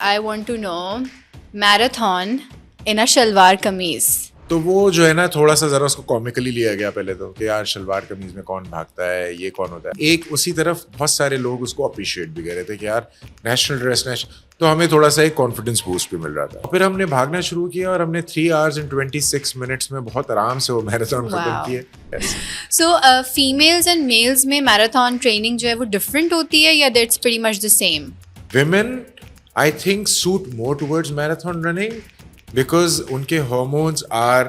I want to know marathon in a shalwar kameez. तो वो जो है ना थोड़ा सा जरा उसको कॉमिकली लिया गया पहले तो कि यार शलवार कमीज में कौन भागता है, ये कौन होता है। एक उसी तरफ बहुत सारे लोग उसको अप्रिशिएट भी कर रहे थे कि यार नेशनल ड्रेस तो हमें थोड़ा सा एक कॉन्फिडेंस बूस्ट भी मिल रहा था। फिर हमने भागना शुरू किया और हमने 3 hours and 26 minutes में बहुत आराम से वो मैराथन खत्म Wow. किए। Yes. So females and males में marathon training जो है वो different होती है या that's pretty much the same? Women I think suit more towards marathon running because उनके hormones are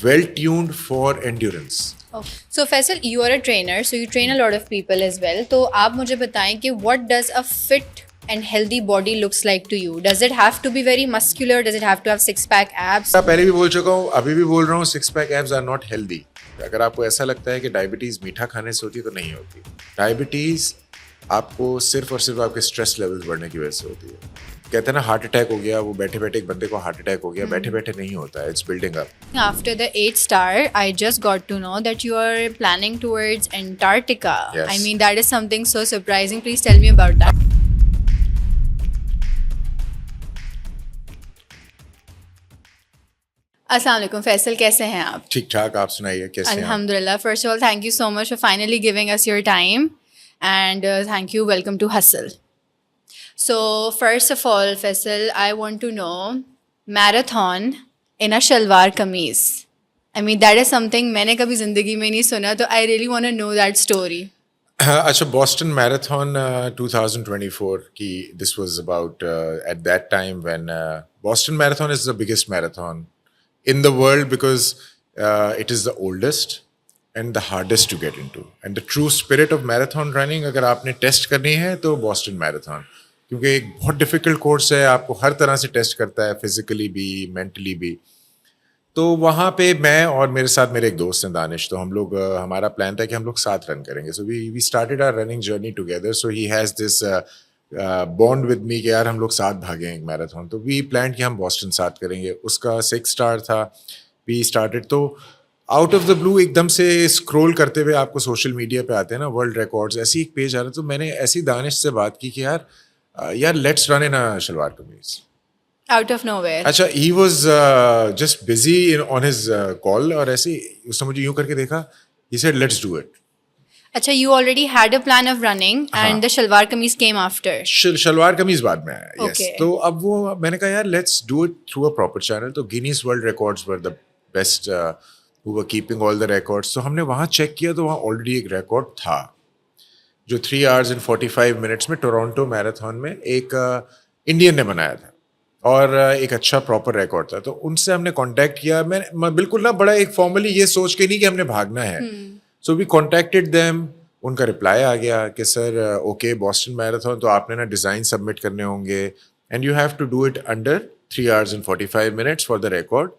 well tuned for endurance. So Faisal, you are a trainer, so you train a lot of people as well. तो आप मुझे बताएं कि what does a fit and healthy body looks like to you? Does it have to be very muscular? Does it have to have six-pack abs? मैं पहले भी बोल चुका हूँ, अभी भी बोल रहा हूँ, 6-pack abs are not healthy. अगर आपको ऐसा लगता है कि डायबिटीज मीठा खाने से होती है तो नहीं होती। डायबिटीज आपको सिर्फ और सिर्फ आपके स्ट्रेस लेवल्स बढ़ने की वजह से होती है। कहते हैं ना हार्ट अटैक हो गया, वो बैठे बैठे एक बंदे को हार्ट अटैक हो गया, बैठे बैठे नहीं होता है, it's building up. After the 8-star, I just got to know that you are planning towards Antarctica. Yes. I mean, that is something so surprising. Please tell me about that. अस्सलाम वालेकुम फैसल, कैसे हैं आप? ठीक ठाक, आप सुनाइए कैसे हैं आप? Alhamdulillah. First of all, thank you so much for finally giving us your time. And thank you. Welcome to Hustle. So, first of all, Faisal, I want to know marathon in a shalwar kameez. I mean, that is something मैंने कभी ज़िंदगी में नहीं सुना, तो I really want to know that story. अच्छा, Boston marathon 2024 की this was about at that time when Boston marathon is the biggest marathon in the world because it is the oldest and the hardest to get into. And the true spirit of marathon running अगर आपने test करनी है तो Boston marathon, क्योंकि एक बहुत difficult course है, आपको हर तरह से टेस्ट करता है, फिजिकली भी मेंटली भी। तो वहाँ पे मैं और मेरे साथ मेरे एक दोस्त हैं दानिश, तो हम लोग हमारा प्लान था कि हम लोग साथ रन करेंगे। So we started our running journey together. So he has this bond with me कि यार हम लोग साथ भागें एक मैराथन। तो वी प्लान कि हम बॉस्टन साथ करेंगे। उसका 6-star था। वी स्टार्टेड तो आउट ऑफ द ब्लू एकदम से स्क्रॉल करते हुए आपको सोशल मीडिया पे आते हैं ना वर्ल्ड रिकॉर्ड्स, ऐसी एक पेज आ रहा। तो मैंने ऐसी दानिश से बात की कि यार लेट्स रन इन अ शलवार कमीज। Out of nowhere. अच्छा, he was just busy on his call और ऐसे उसने मुझे यूं करके देखा, he said let's do it. अच्छा, you already had a plan of running and the shalwar kameez came after. Shalwar kameez बाद में आया। यस। Okay. तो अब वो मैंने कहा यार let's do it through a proper channel. तो Guinness World Records were the best who were keeping all the records. तो हमने वहाँ चेक किया तो वहाँ ऑलरेडी एक रिकॉर्ड था जो 3 hours and 45 minutes में टोरंटो मैराथन में एक इंडियन ने बनाया था और एक अच्छा प्रॉपर रिकॉर्ड था। तो उनसे हमने कांटेक्ट किया। मैं बिल्कुल ना बड़ा एक फॉर्मली ये सोच के नहीं कि हमने भागना है। So we contacted them. उनका रिप्लाई आ गया कि सर ओके बॉस्टन मैराथन तो आपने ना डिज़ाइन सबमिट करने होंगे and you have to do it under 3 hours and 45 minutes for the record.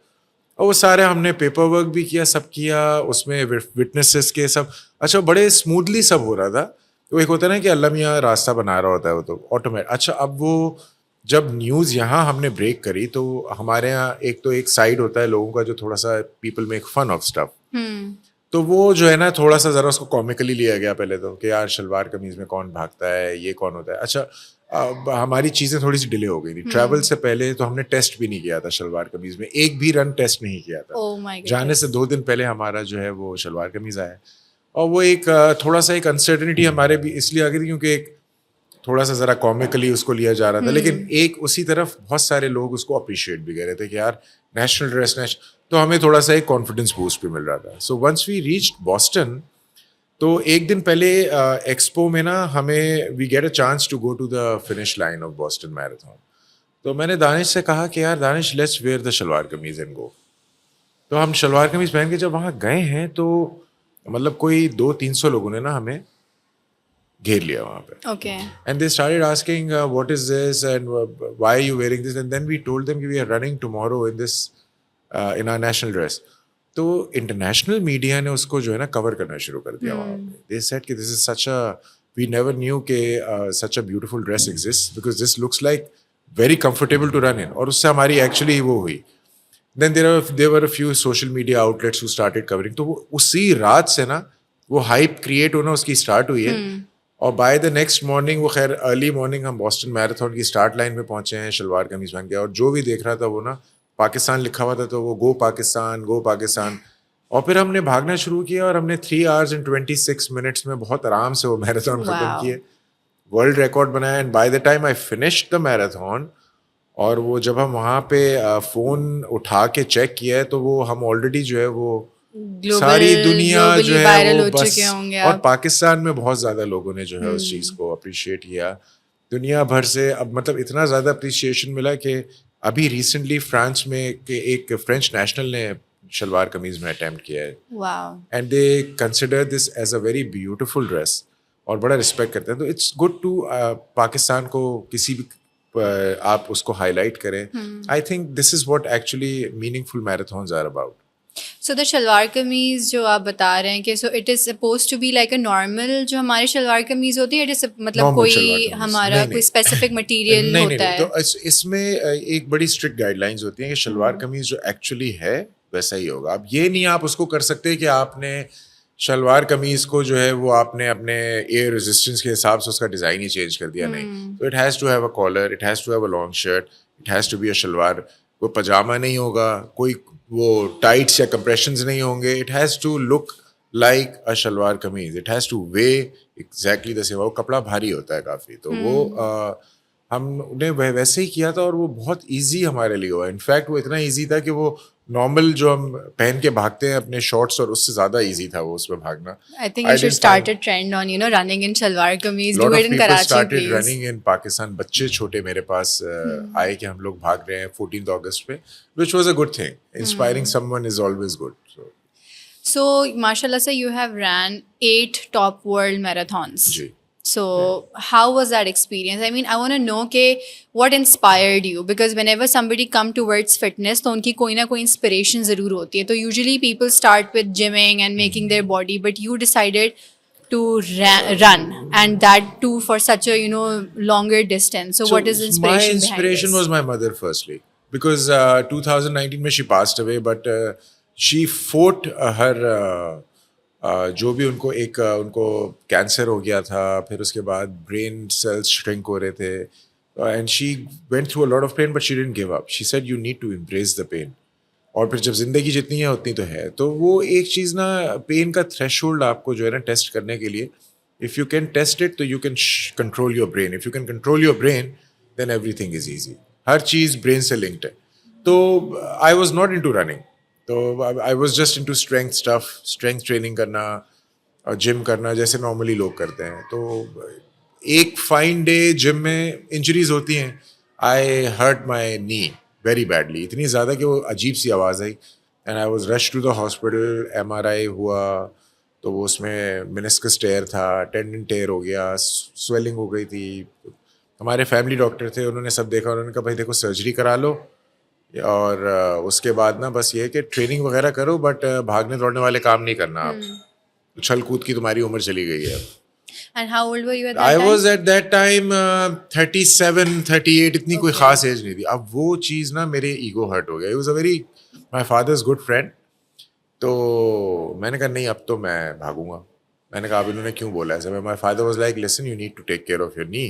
और वो सारे हमने पेपर वर्क भी किया, सब किया, उसमें विटनेसेस के सब अच्छा बड़े स्मूथली सब हो रहा था। तो एक होता है ना कि अल्लाह मियाँ रास्ता बना रहा होता है, वो तो ऑटोमेटिक। अच्छा, अब वो जब न्यूज़ यहाँ हमने ब्रेक करी तो हमारे यहाँ एक साइड होता है लोगों का जो थोड़ा सा people make fun of stuff. तो वो जो है ना थोड़ा सा ज़रा उसको कॉमिकली लिया गया पहले तो कि यार शलवार कमीज़ में कौन भागता है, ये कौन होता है। अच्छा, हमारी चीज़ें थोड़ी सी डिले हो गई थी। ट्रैवल से पहले तो हमने टेस्ट भी नहीं किया था शलवार कमीज़ में, एक भी रन टेस्ट नहीं किया था। Oh my God. जाने से 2 दिन पहले हमारा जो है वो शलवार कमीज़ आया और वो एक थोड़ा सा एक अनसर्टेनिटी हमारे भी इसलिए आ गई थी क्योंकि एक थोड़ा सा ज़रा कॉमिकली उसको लिया जा रहा था। लेकिन एक उसी तरफ बहुत सारे लोग उसको अप्रिशिएट भी कर रहे थे कि यार नेशनल ड्रेस तो हमें थोड़ा सा एक कॉन्फिडेंस बूस्ट भी मिल रहा था। So once we reached Boston तो एक दिन पहले एक्सपो में ना हमें we get a chance to go to the finish line of Boston marathon. तो मैंने दानिश से कहा कि यार Danish let's wear the shalwar kameez and गो। तो हम शलवार कमीज पहन के जब वहाँ गए हैं तो मतलब कोई 200-300 लोगों ने ना हमें घेर लिया वहाँ पे। Okay. And they started asking, what is this and why are you wearing this? And then we told them we are running tomorrow in this, in our national dress. तो इंटरनेशनल मीडिया ने उसको जो है ना cover करना शुरू कर दिया वहाँ पे। They said कि this is such a, we never knew कि such a beautiful dress exists because this looks like very comfortable to run in। और उससे हमारी actually वो हुई। Then there were a few social media outlets who started covering। तो वो उसी रात से ना वो हाइप क्रिएट होना उसकी स्टार्ट हुई है और बाय द नेक्स्ट मॉर्निंग, वो खैर अर्ली मॉर्निंग, हम बॉस्टन मैराथन की स्टार्ट लाइन पे पहुंचे हैं शलवार कमीज पहन के, और जो भी देख रहा था वो ना पाकिस्तान लिखा हुआ था, तो वो गो पाकिस्तान, गो पाकिस्तान। और फिर हमने भागना शुरू किया और हमने 3 hours and 26 minutes में बहुत आराम से वो मैराथन खत्म Wow. किए, वर्ल्ड रिकॉर्ड बनाया। And by the time I finished the marathon, और वो जब हम वहाँ पे फ़ोन उठा के चेक किया है, तो वो हम ऑलरेडी जो है वो सारी दुनिया जो ग्लोबली है वायरल वो हो बस, चुके होंगे और आप। पाकिस्तान में बहुत ज़्यादा लोगों ने जो है उस चीज़ को अप्रिशिएट किया, दुनिया भर से। अब मतलब इतना ज़्यादा अप्रिशिएशन मिला कि अभी रिसेंटली फ्रांस में के एक फ्रेंच नेशनल ने शलवार कमीज़ में अटेम्प्ट किया है, wow. And they consider this as a very beautiful dress, और बड़ा रिस्पेक्ट करते हैं। तो इट्स गुड टू पाकिस्तान को किसी भी आप उसको हाईलाइट करें। I think this is what actually meaningful marathons are about. So the shalwar kameez जो आप बता रहे हैं कि so it is suppose to be like a normal जो हमारी शलवार कमीज होती है, इट इज़ मतलब नॉर्मल शलवार कोई कमीज, हमारा कोई स्पेसिफिक मटेरियल नहीं होता है? तो इसमें एक बड़ी स्ट्रिक्ट गाइडलाइंस होती हैं कि शलवार कमीज जो एक्चुअली है वैसा ही होगा। अब ये नहीं आप उसको कर सकते कि आपने शलवार कमीज को जो है वो आपने अपने एयर रेजिस्टेंस के हिसाब से उसका डिज़ाइन ही चेंज कर दिया, नहीं। तो it has to have a collar, it has to have a long shirt, it has to be a shalwar. कोई पजामा नहीं होगा, कोई वो टाइट्स या कंप्रेशंस नहीं होंगे, it has to look like a shalwar kameez, it has to weigh exactly the same. वो कपड़ा भारी होता है काफ़ी, तो वो हमने वैसे ही किया था, और वो बहुत इजी हमारे लिए हुआ। इनफैक्ट वो इतना इजी था कि वो नॉर्मल जो हम पहन के भागते हैं अपने शॉर्ट्स, और उससे ज़्यादा इजी था वो उसमें भागना। I think you should start a trend on, you know, running in shalwar kameez. Do lot of it in people Karachi, started please. Running in Pakistan. बच्चे छोटे मेरे पास आए कि हम लोग भाग रहे हैं 14th अगस्त पे, which was a good thing. Inspiring someone is always good. So, mashallah, sir, you have ran 8 top world marathons. जी। So, how was that experience? I mean, I want to know ke, what inspired you? Because whenever somebody come towards fitness, तो उनकी कोई ना कोई inspiration ज़रूर होती है। तो usually people start with gymming and making their body, but you decided to run, and that too for such a, you know, longer distance. So, what is the My inspiration behind inspiration this? was my mother firstly, because 2019 में she passed away, but she fought her जो भी उनको उनको cancer हो गया था, फिर उसके बाद ब्रेन सेल्स श्रिंक हो रहे थे, and she went through a lot of pain, but she didn't give up. She said you need to embrace the pain, और फिर जब जिंदगी जितनी है उतनी तो है। तो वो एक चीज़ ना, पेन का थ्रेशोल्ड आपको जो है ना टेस्ट करने के लिए, if you can test it तो you can control your brain, if you can control your brain then everything is easy. हर चीज़ ब्रेन से लिंक्ड है। तो I was not into running, तो I was just into strength stuff, strength training करना और gym करना जैसे नॉर्मली लोग करते हैं। तो एक फाइन डे जिम में इंजरीज होती हैं। I hurt my knee very badly, इतनी ज़्यादा कि वो अजीब सी आवाज़ आई, and I was rush to the hospital. MRI हुआ तो वो उसमें मेनिस्कस टेयर था, टेंडन टेयर हो गया, स्वेलिंग हो गई थी। हमारे फैमिली डॉक्टर थे, उन्होंने सब देखा, उन्होंने कहा भाई देखो सर्जरी करा लो, और उसके बाद ना बस ये है कि ट्रेनिंग वगैरह करो, बट भागने दौड़ने वाले काम नहीं करना आप, उछल कूद की तुम्हारी उम्र चली गई है। And how old were you at that I time? was at that time 37, 38, इतनी कोई खास एज नहीं थी। अब वो चीज़ ना मेरे ईगो हर्ट हो गया। He was a very my father's good friend, तो मैंने कहा नहीं अब तो मैं भागूंगा। मैंने कहा अब इन्होंने क्यों बोला ऐसा? My father was like listen you need to take care of your knee,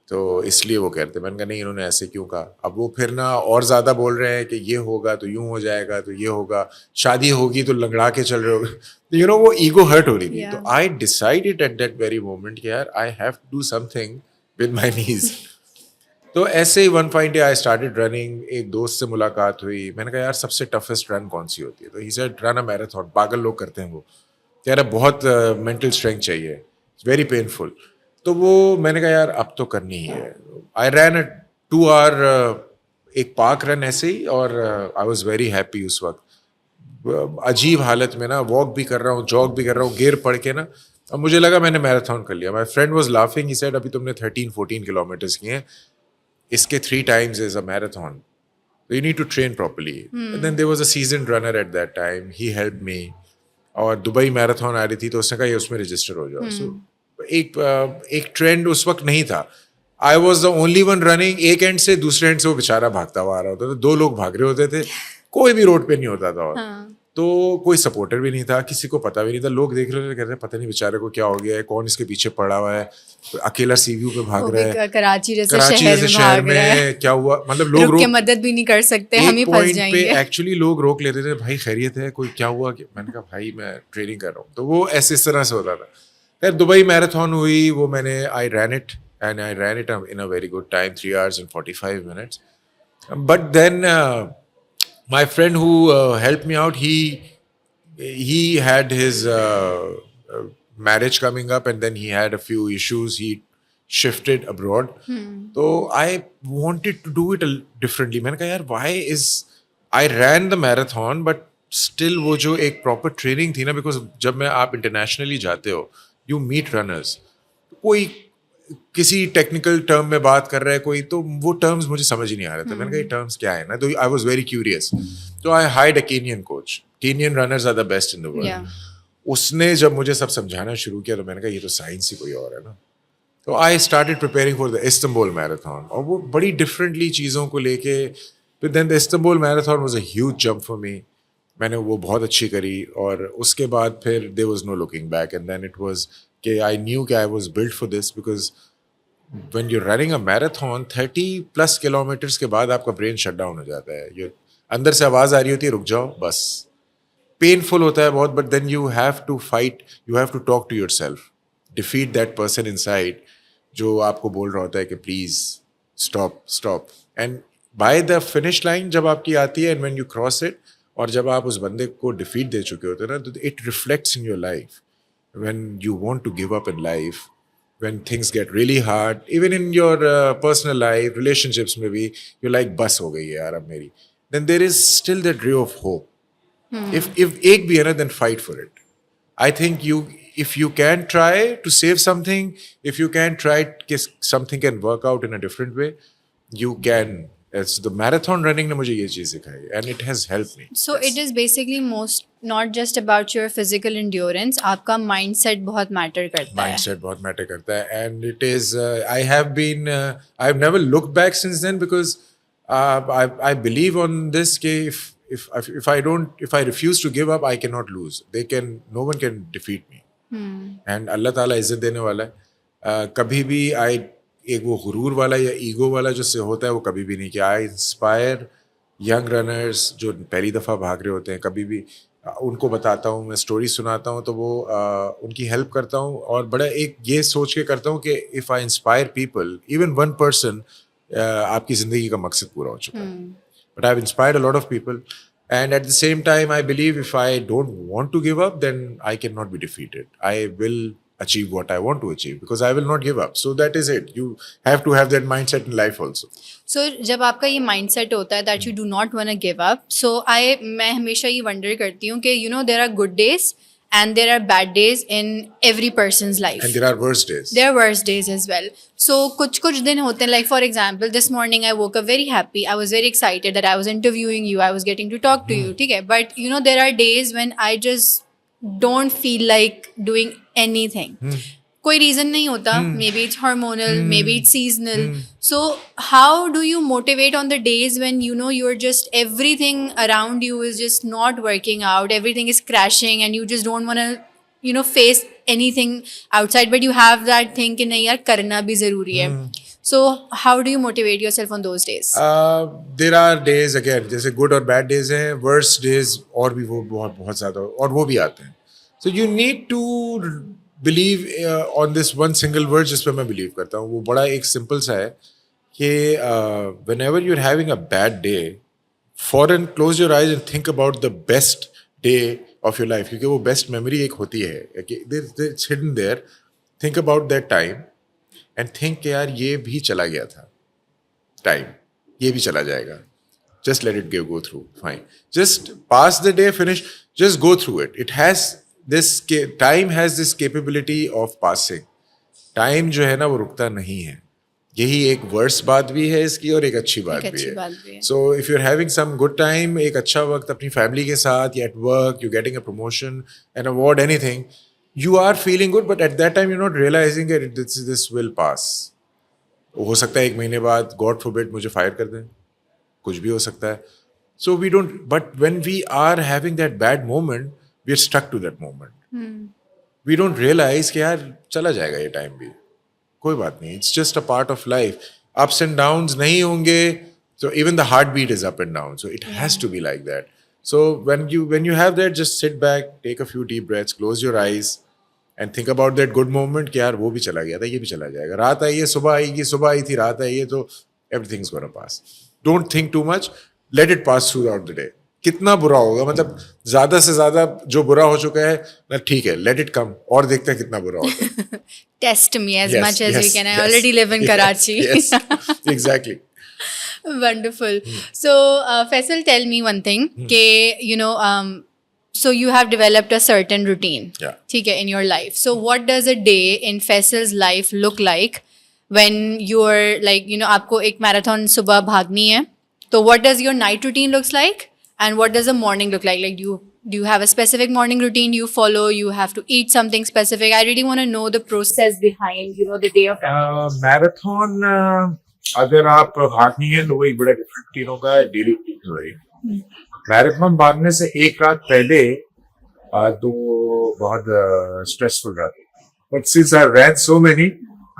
तो इसलिए वो कहते। मैंने कहा नहीं इन्होंने ऐसे क्यों कहा? अब वो फिर ना और ज़्यादा बोल रहे हैं कि ये होगा तो यूँ हो जाएगा, तो ये होगा, शादी होगी तो लंगड़ा के चल रहे हो, तो यू नो वो ईगो हर्ट हो रही थी। तो I decided at that very moment कि यार I have to do something with my knees. तो ऐसे ही one fine day I started running. एक दोस्त से मुलाकात हुई, मैंने कहा यार सबसे टफेस्ट रन कौन सी होती है? तो he said run a marathon. पागल लोग करते हैं वो, कह रहा बहुत मेंटल स्ट्रेंथ चाहिए, इट्स वेरी पेनफुल। तो वो मैंने कहा यार अब तो करनी ही है। आई रैन अ 2 hour एक पार्क रन ऐसे ही, और आई वॉज वेरी हैप्पी उस वक्त। अजीब हालत में ना, वॉक भी कर रहा हूँ, जॉग भी कर रहा हूँ, गियर पड़ के ना, अब मुझे लगा मैंने मैराथन कर लिया। My friend was laughing, he said अभी तुमने 13-14 किलोमीटर्स किए हैं, इसके 3 times is a marathon. So you need to train properly. And then there was a seasoned runner at that time. He helped me. और Dubai marathon आ रही थी तो उसने कहा ये उसमें रजिस्टर हो जाओ। सो एक ट्रेंड उस वक्त नहीं था। I was the only one running. एक एंड से दूसरे एंड से वो बेचारा भागता हुआ आ रहा होता था, 2 लोग भाग रहे होते थे, कोई भी रोड पे नहीं होता था। और तो कोई सपोर्टर भी नहीं था, किसी को पता भी नहीं था, लोग देख रहे थे कहते हैं पता नहीं बेचारे को क्या हो गया है, कौन इसके पीछे पड़ा हुआ है, अकेला सीव्यू पे भाग वो रहा भी है, कराची जैसे कराची शहर जैसे में शहर भाग रहा है, में क्या हुआ, मतलब लोग रुक के रोक मदद भी नहीं कर सकते, हम ही एक फंस पॉइंट पे जाएंगे। एक्चुअली लोग रोक लेते थे, भाई खैरियत है, कोई क्या हुआ, कि मैंने कहा भाई मैं ट्रेनिंग कर रहा हूँ, तो वो ऐसे इस तरह से होता था। खैर दुबई मैराथन हुई, वो मैंने I ran it and I ran it in a very good time, 3 hours and 45 minutes. But then my friend who helped me out, he had his marriage coming up, and then he had a few issues. He shifted abroad. So I wanted to do it differently. मैंने कहा यार why is I ran the marathon, but still वो जो एक proper training थी ना, because जब मैं आप internationally जाते हो, you meet runners. कोई किसी टेक्निकल टर्म में बात कर रहा है कोई, तो वो टर्म्स मुझे समझ ही नहीं आ रहा था। मैंने कहा ये टर्म्स क्या है ना, तो आई वाज वेरी क्यूरियस, तो I hired a Kenyan coach. Kenyan runners are the best in the Yeah. World. उसने जब मुझे सब समझाना शुरू किया तो मैंने कहा ये तो साइंस ही कोई और है ना। तो I started preparing for the Istanbul marathon, और वो बड़ी डिफरेंटली चीज़ों को लेके, फिर then the Istanbul marathon was a huge jump for me. मैंने वो बहुत अच्छी करी, और उसके बाद फिर there was no looking back, and then it was कि आई न्यू कि I was built for this, because when you're running a marathon 30+ kilometres के बाद आपका ब्रेन शट डाउन हो जाता है, ये अंदर से आवाज आ रही होती है रुक जाओ बस। पेनफुल होता है बहुत, but then you have to fight, you have to talk to yourself, defeat that person inside जो आपको बोल रहा होता है कि please stop stop. And by the finish line जब आपकी आती है, and when you cross it, और जब आप उस बंदे को डिफीट दे चुके होते हैं ना, तो it reflects in your life when you want to give up in life, when things get really hard, even in your personal life, relationships maybe, you're like बस हो गई है यार अब मेरी, then there is still that ray of hope. If एक भी है ना, then fight for it. I think if you can try to save something, if you can try something can work out in a different way, you can. It's the marathon running ने मुझे ये चीज़ सिखाई, and it has helped me. So it is basically not just about your physical endurance, आपका mindset बहुत matter करता है. Mindset बहुत matter करता है, and it is I've never looked back since then, because I believe on this कि if I refuse to give up, I cannot lose. No one can defeat me. And अल्लाह ताला इज्जत देने वाला है। कभी भी एक वो गुरूर वाला या ईगो वाला जो से होता है वो कभी भी नहीं किया। आई इंस्पायर यंग रनर्स जो पहली दफ़ा भाग रहे होते हैं, कभी भी उनको बताता हूँ, मैं स्टोरी सुनाता हूँ, तो वो उनकी हेल्प करता हूँ, और बड़ा एक ये सोच के करता हूँ कि if I inspire people, even one person, आपकी ज़िंदगी का मकसद पूरा हो चुका है। But I have inspired a lot of people, and at the same time I believe if I don't want to give up, then I cannot be defeated. I will achieve what I want to achieve, because I will not give up. So that is it. You have to have that mindset in life also. So जब आपका ये mindset होता है that you do not want to give up, so मैं हमेशा ये wonder करती हूँ कि there are good days and there are bad days in every person's life. And there are worse days. There are worse days as well. So कुछ दिन होते हैं, like for example this morning I woke up very happy, I was very excited that I was interviewing you, I was getting to talk to you, ठीक है, but there are days when I just don't feel like doing anything. कोई reason नहीं होता, maybe it's hormonal, maybe it's seasonal. So how do you motivate on the days when you're just, everything around you is just not working out, everything is crashing, and you just don't want to face anything outside, but you have that thing कि नहीं यार करना भी ज़रूरी है. So how do you motivate yourself on those days? There are days again, जैसे good और bad days हैं, worse days और भी वो बहुत ज़्यादा, और वो भी आते हैं. So you need to believe on this one single word जिस पे मैं believe करता हूँ. वो बड़ा एक simple सा है कि whenever you're having a bad day, फौरन close your eyes and think about the best day of your life, क्योंकि वो best memory एक होती है कि it's hidden there. Think about that time and think कि यार ये भी चला गया था time, ये भी चला जाएगा. Just let it go through, fine. Just pass the day, finish. Just go through it. Time has this capability of passing. Time जो है ना वो रुकता नहीं है. यही एक वर्स बात भी है इसकी, और एक अच्छी बात भी है. So if you're having some good time, एक अच्छा वक्त अपनी फैमिली के साथ, या at work, you're getting a promotion, an award, anything, you are feeling good, but at that time you're not realizing that this will pass. हो सकता है 1 महीने बाद God forbid मुझे फायर कर दें, कुछ भी हो सकता है. So we don't, but when we are having that bad moment, we are stuck to that moment. We don't realize कि यार चला जाएगा ये टाइम भी, कोई बात नहीं, it's just a part of life. Ups and downs नहीं होंगे, so even the heartbeat is up and down. So it has to be like that. So when you have that, just sit back, take a few deep breaths, close your eyes, and think about that good moment कि यार वो भी चला गया था, ये भी चला जाएगा. रात आई है, सुबह आएगी, सुबह आई थी, रात आई है, तो everything's gonna pass. Don't think too much. Let it pass throughout the day. कितना बुरा होगा, मतलब ज्यादा से ज्यादा जो बुरा हो चुका है ना, ठीक है, let it come, और देखते हैं कितना बुरा होता है. Test me as Yes, much as you yes, can. I yes. already live in Karachi. Yes, exactly. Wonderful. So, Faisal, tell me one thing. So you have developed a certain routine. Yeah. ठीक है, in your life. So what does a day in Faisal's life look like when you're like, आपको एक marathon सुबह भागनी है. So what does your night routine looks like? And what does the morning look like? Like, do you have a specific morning routine you follow? You have to eat something specific? I really want to know the process behind, the day of marathon अगर आप भागनी है तो वही बड़ा different routine होगा, daily routine वही. Marathon भागने से एक रात पहले तो बहुत स्ट्रेसफुल रहा. But since I ran so many,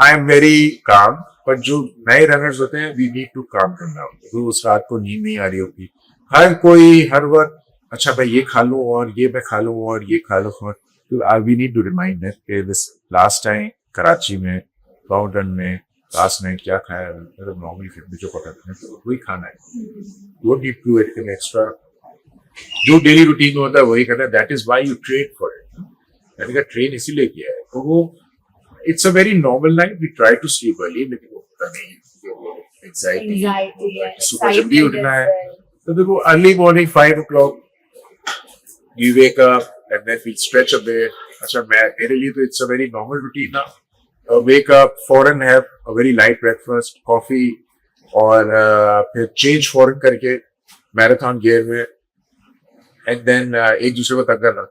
I am very calm. पर जो नए रनर्स होते हैं, वी नीड टू काम करना. तो उस रात को नींद नहीं आ रही होती. हर कोई हर वक्त अच्छा भाई ये खा लूं और ये मैं खा लूं और ये खा लूं. तो we need to remind that कि दिस लास्ट टाइम कराची में बाउंडन में लास्ट नाइट क्या खाया, मतलब नॉर्मली फिर जो पकड़ते हैं तो वही खाना है. Don't need to anything extra. जो डेली रूटीन होता है वही करना है. That is why you train for it. मैंने कहा ट्रेन इसीलिए किया है. तो वो it's a very normal life. We try to sleep early, लेकिन वो होता नहीं. एंजाइटी सुबह जल्दी उठना है. तो देखो early morning 5 o'clock you wake up and then we stretch a bit. अच्छा मेरे लिए तो it's a very normal routine ना. Wake up, फौरन have a very light breakfast, coffee और फिर change फौरन करके मैराथन गियर में, and then एक दूसरे को तक करना.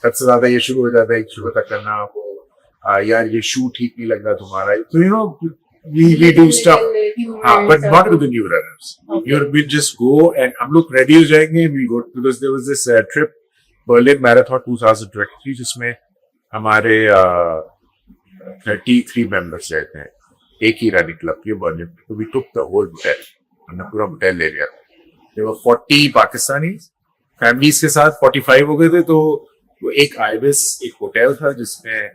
सबसे ज्यादा ये शुरू हो जाता है एक दूसरे को तक करना. वो यार ये शू ठीक नहीं लग रहा तुम्हारा. तो we do stuff, but not with the new runners. We just go and हम लोग ready हो जाएंगे. We go because there was this trip Berlin Marathon 2023 जिसमें हमारे 33 members रहते हैं एक ही रनिंग क्लब के बर्लिन. तो we took the whole hotel. हमने पूरा होटल ले लिया. There were 40 पाकिस्तानी फैमिलीज के साथ 45 हो गए थे. तो वो एक आइबिस एक होटल था जिसमें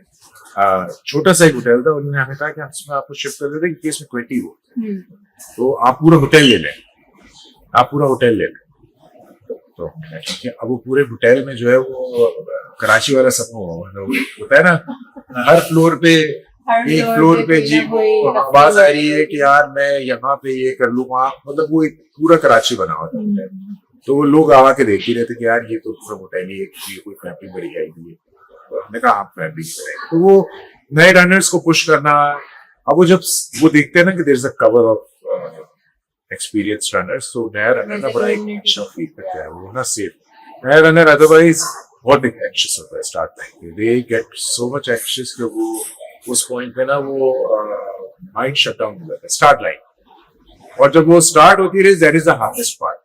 छोटा सा एक होटल था. उन्होंने हमें कहा कि हम इसमें आपको शिफ्ट कर देते हैं केस में 20 हो. तो आप पूरा होटल ले लें, आप पूरा होटल ले लें. तो अब वो पूरे होटल में जो है वो कराची वाला सपना होता है ना. हर फ्लोर पे एक फ्लोर पे जी आवाज आ रही है कि यार मैं यहाँ पे ये कर लूँ वहाँ. मतलब वो एक पूरा कराची बना हुआ था. तो वो लोग आवा के देख ही रहते कि यार ये तो पूरा होटल ही है, कोई फैमिली बड़ी आएगी है. हमने कहा आप फैमिली करें. तो वो नए रनर्स को पुश करना. अब वो जब वो देखते हैं ना कि there is a cover of experience runners, तो नया रनर ना बड़ा एक अच्छा फील करता है. वो ना सेफ. नया रनर अदरवाइज बहुत एंशियस होता है स्टार्ट टाइम पे. They get so much anxious कि वो उस पॉइंट पे ना वो माइंड शट डाउन हो जाता है स्टार्ट लाइन. और जब वो स्टार्ट होती है that is the hardest part,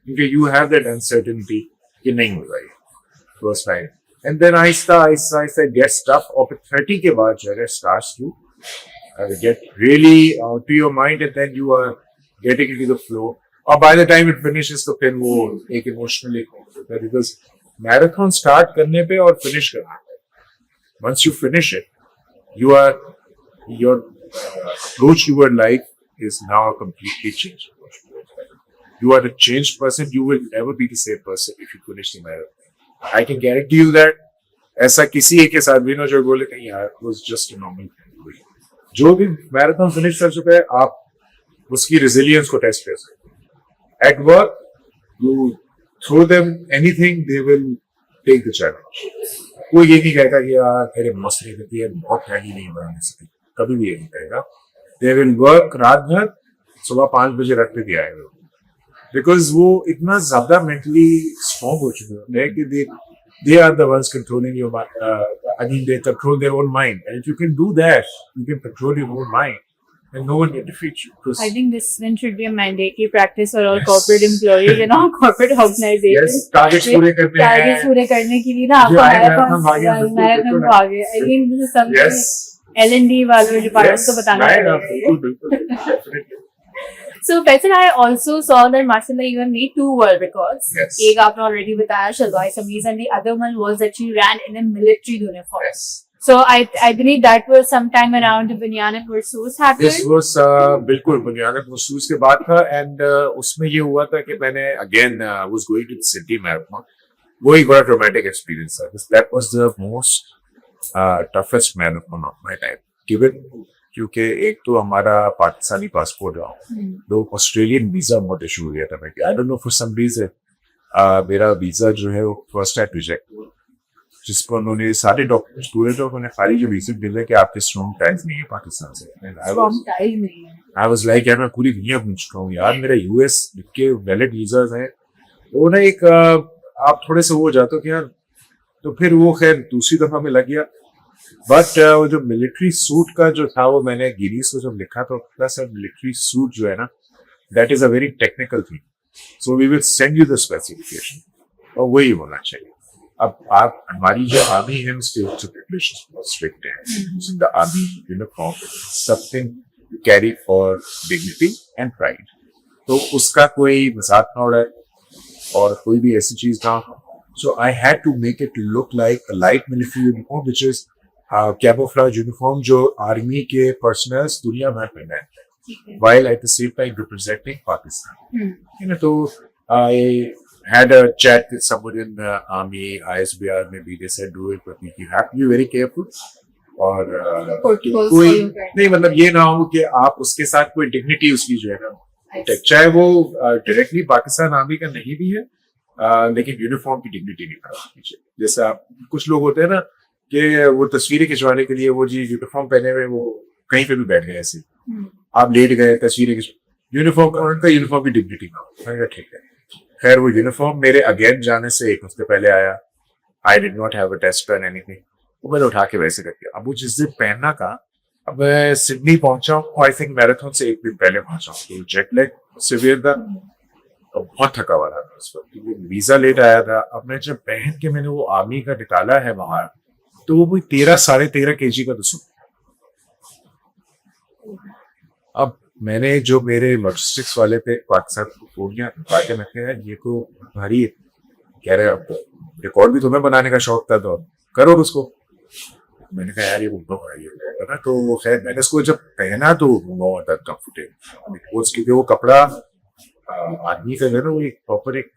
क्योंकि यू हैव दैट अनसर्टेनिटी कि नहीं होगा ये फर्स्ट टाइम. And then आहिस्ता get stuff. और फिर 30 के बाद जो है starts to get really to your mind, and then you are getting into the flow. और by the time it finishes तो फिर वो एक emotionally होता है, because marathon start करने पे और finish करने पे, once you finish it, your approach toward life is now a completely changed approach. You are a changed person. You will never be the same person if you finish the marathon. I can guarantee you that. ऐसा किसी एक के साथ भी ना जो बोले कहीं यार was just a normal thing. जो भी मैराथन फिनिश कर चुका है आप उसकी रेजिलियंस को टेस्ट कर सकते हैं. At work you throw them anything, they will take the challenge. कोई ये नहीं कहता कि यार मेरे मौसरी रहती है बहुत हैवी नहीं बना सकती. कभी भी ये नहीं कहेगा. दे विल वर्क रात भर, सुबह 5 बजे रख पे भी आएगा. बिकॉज वो इतना ज्यादा मेंटली स्ट्रॉन्ग हो चुके हैं कि they are the ones controlling your mind. I mean, they control their own mind. And if you can do that, you can control your own mind. and no one can defeat you. 'Cause- I think this then should be a mandatory practice for all corporate employees and all corporate organizations. yes, targets पूरे करने Targets हैं. पूरे करने के लिए ना जो आपको आए marathon marathon भागे, बिल्कुल, marathon बिल्कुल। भागे. I think this is something Yes. L&D वालों डिपार्टमेंट को बताना right, पड़ेगा. बिल्कुल, definitely. So Faisal, I also saw that mashallah you have made 2 world records. Yes. एक आपने already बताया Shalwai Sameez, and the other one was that you ran in a military uniform. Yes. So I believe that was sometime around the Bunyanak Mahsoos happened. This was बिल्कुल बुनियाद महसूस के बाद था and उसमें ये हुआ था कि मैंने again was going to the city marathon. वो एक बड़ा ट्रॉमेटिक एक्सपीरियंस था. That was the most toughest marathon of my time given, क्योंकि एक तो हमारा पाकिस्तानी पासपोर्ट था, तो ऑस्ट्रेलियन वीजा बहुत इशू हो गया था. मैं I don't know for some reason मेरा वीजा जो है वो फर्स्ट टाइम रिजेक्ट हुआ, जिस पर उन्होंने सारे डॉक्यूमेंट्स पूरे थे, उन्होंने खाली जो रीजन दिया कि आपके स्ट्रॉन्ग टाइज नहीं है पाकिस्तान से. From time नहीं है. आई वाज लाइक यार मैं पूरी दुनिया घूम चुका हूँ यार, मेरा यूएस के वैलिड वीजाज हैं. वो ना एक आप थोड़े से हो जाते हो कि यार, तो फिर वो खैर दूसरी दफा में लग गया. बट वो जो मिलिट्री सूट का जो था वो मैंने गिनीज को जब लिखा तो प्लस मिलिट्री सूट जो है ना, that is a very technical thing, so we will send you the specification, और वही होना चाहिए. अब आप हमारी जो आर्मी है स्ट्रिक्ट है. The army uniform something carry for dignity and pride, तो उसका कोई मजाक ना उड़ाए और कोई भी ऐसी चीज ना. So I had to make it look like a light military uniform which is camouflage uniform जो आर्मी के पर्सनल्स दुनिया भर में पहनते हैं, while at the same time representing Pakistan. You know, so I had a chat with someone in the army, ISBR, maybe they said do it, but you have to be very careful. और Protocols कोई follow करना. नहीं, मतलब ये ना हो कि आप उसके साथ कोई डिग्निटी उसकी जो है ना, चाहे वो डायरेक्टली पाकिस्तान आर्मी का नहीं भी है, लेकिन यूनिफॉर्म की डिग्निटी नहीं खराब कीजिए. जैसा कुछ लोग होते हैं ना कि वो तस्वीरें खिंचवाने के लिए वो जी यूनिफॉर्म पहने हुए वो कहीं पे भी बैठ गए ऐसे, आप लेट गए तस्वीरें यूनिफॉर्म, उनका यूनिफॉर्म की डिग्निटी ना हो. मैंने कहा ठीक है. खैर वो यूनिफॉर्म मेरे अगेन जाने से 1 हफ्ते पहले आया. I did not have a test pain anything, वो मैंने उठा के वैसे करके. अब वो जिस दिन पहनना का, अब मैं सिडनी पहुंचा हूँ, आई थिंक मैराथन से 1 दिन पहले पहुंचा हूँ, तो जेट लैग सिवियर था और बहुत थका हुआ था उस वक्त, क्योंकि वीजा लेट आया था. अब मैं जब पहन के मैंने वो आर्मी का निकाला है बाहर, तो वो कोई 13-13.5 kg का तो. अब मैंने जो मेरे लॉजिस्टिक्स वाले पे पाकिस्तान को फोन किया, बाकी मैं कहा ये तो भारी है. कह रहे अब रिकॉर्ड भी तुम्हें बनाने का शौक था तो करो उसको. मैंने कहा यार ये बहुत है ये ना, तो वो खैर मैंने उसको जब पहना तो बहुत कंफर्टेबल, क्योंकि वो कपड़ा आदमी का है ना, वो एक प्रॉपर एक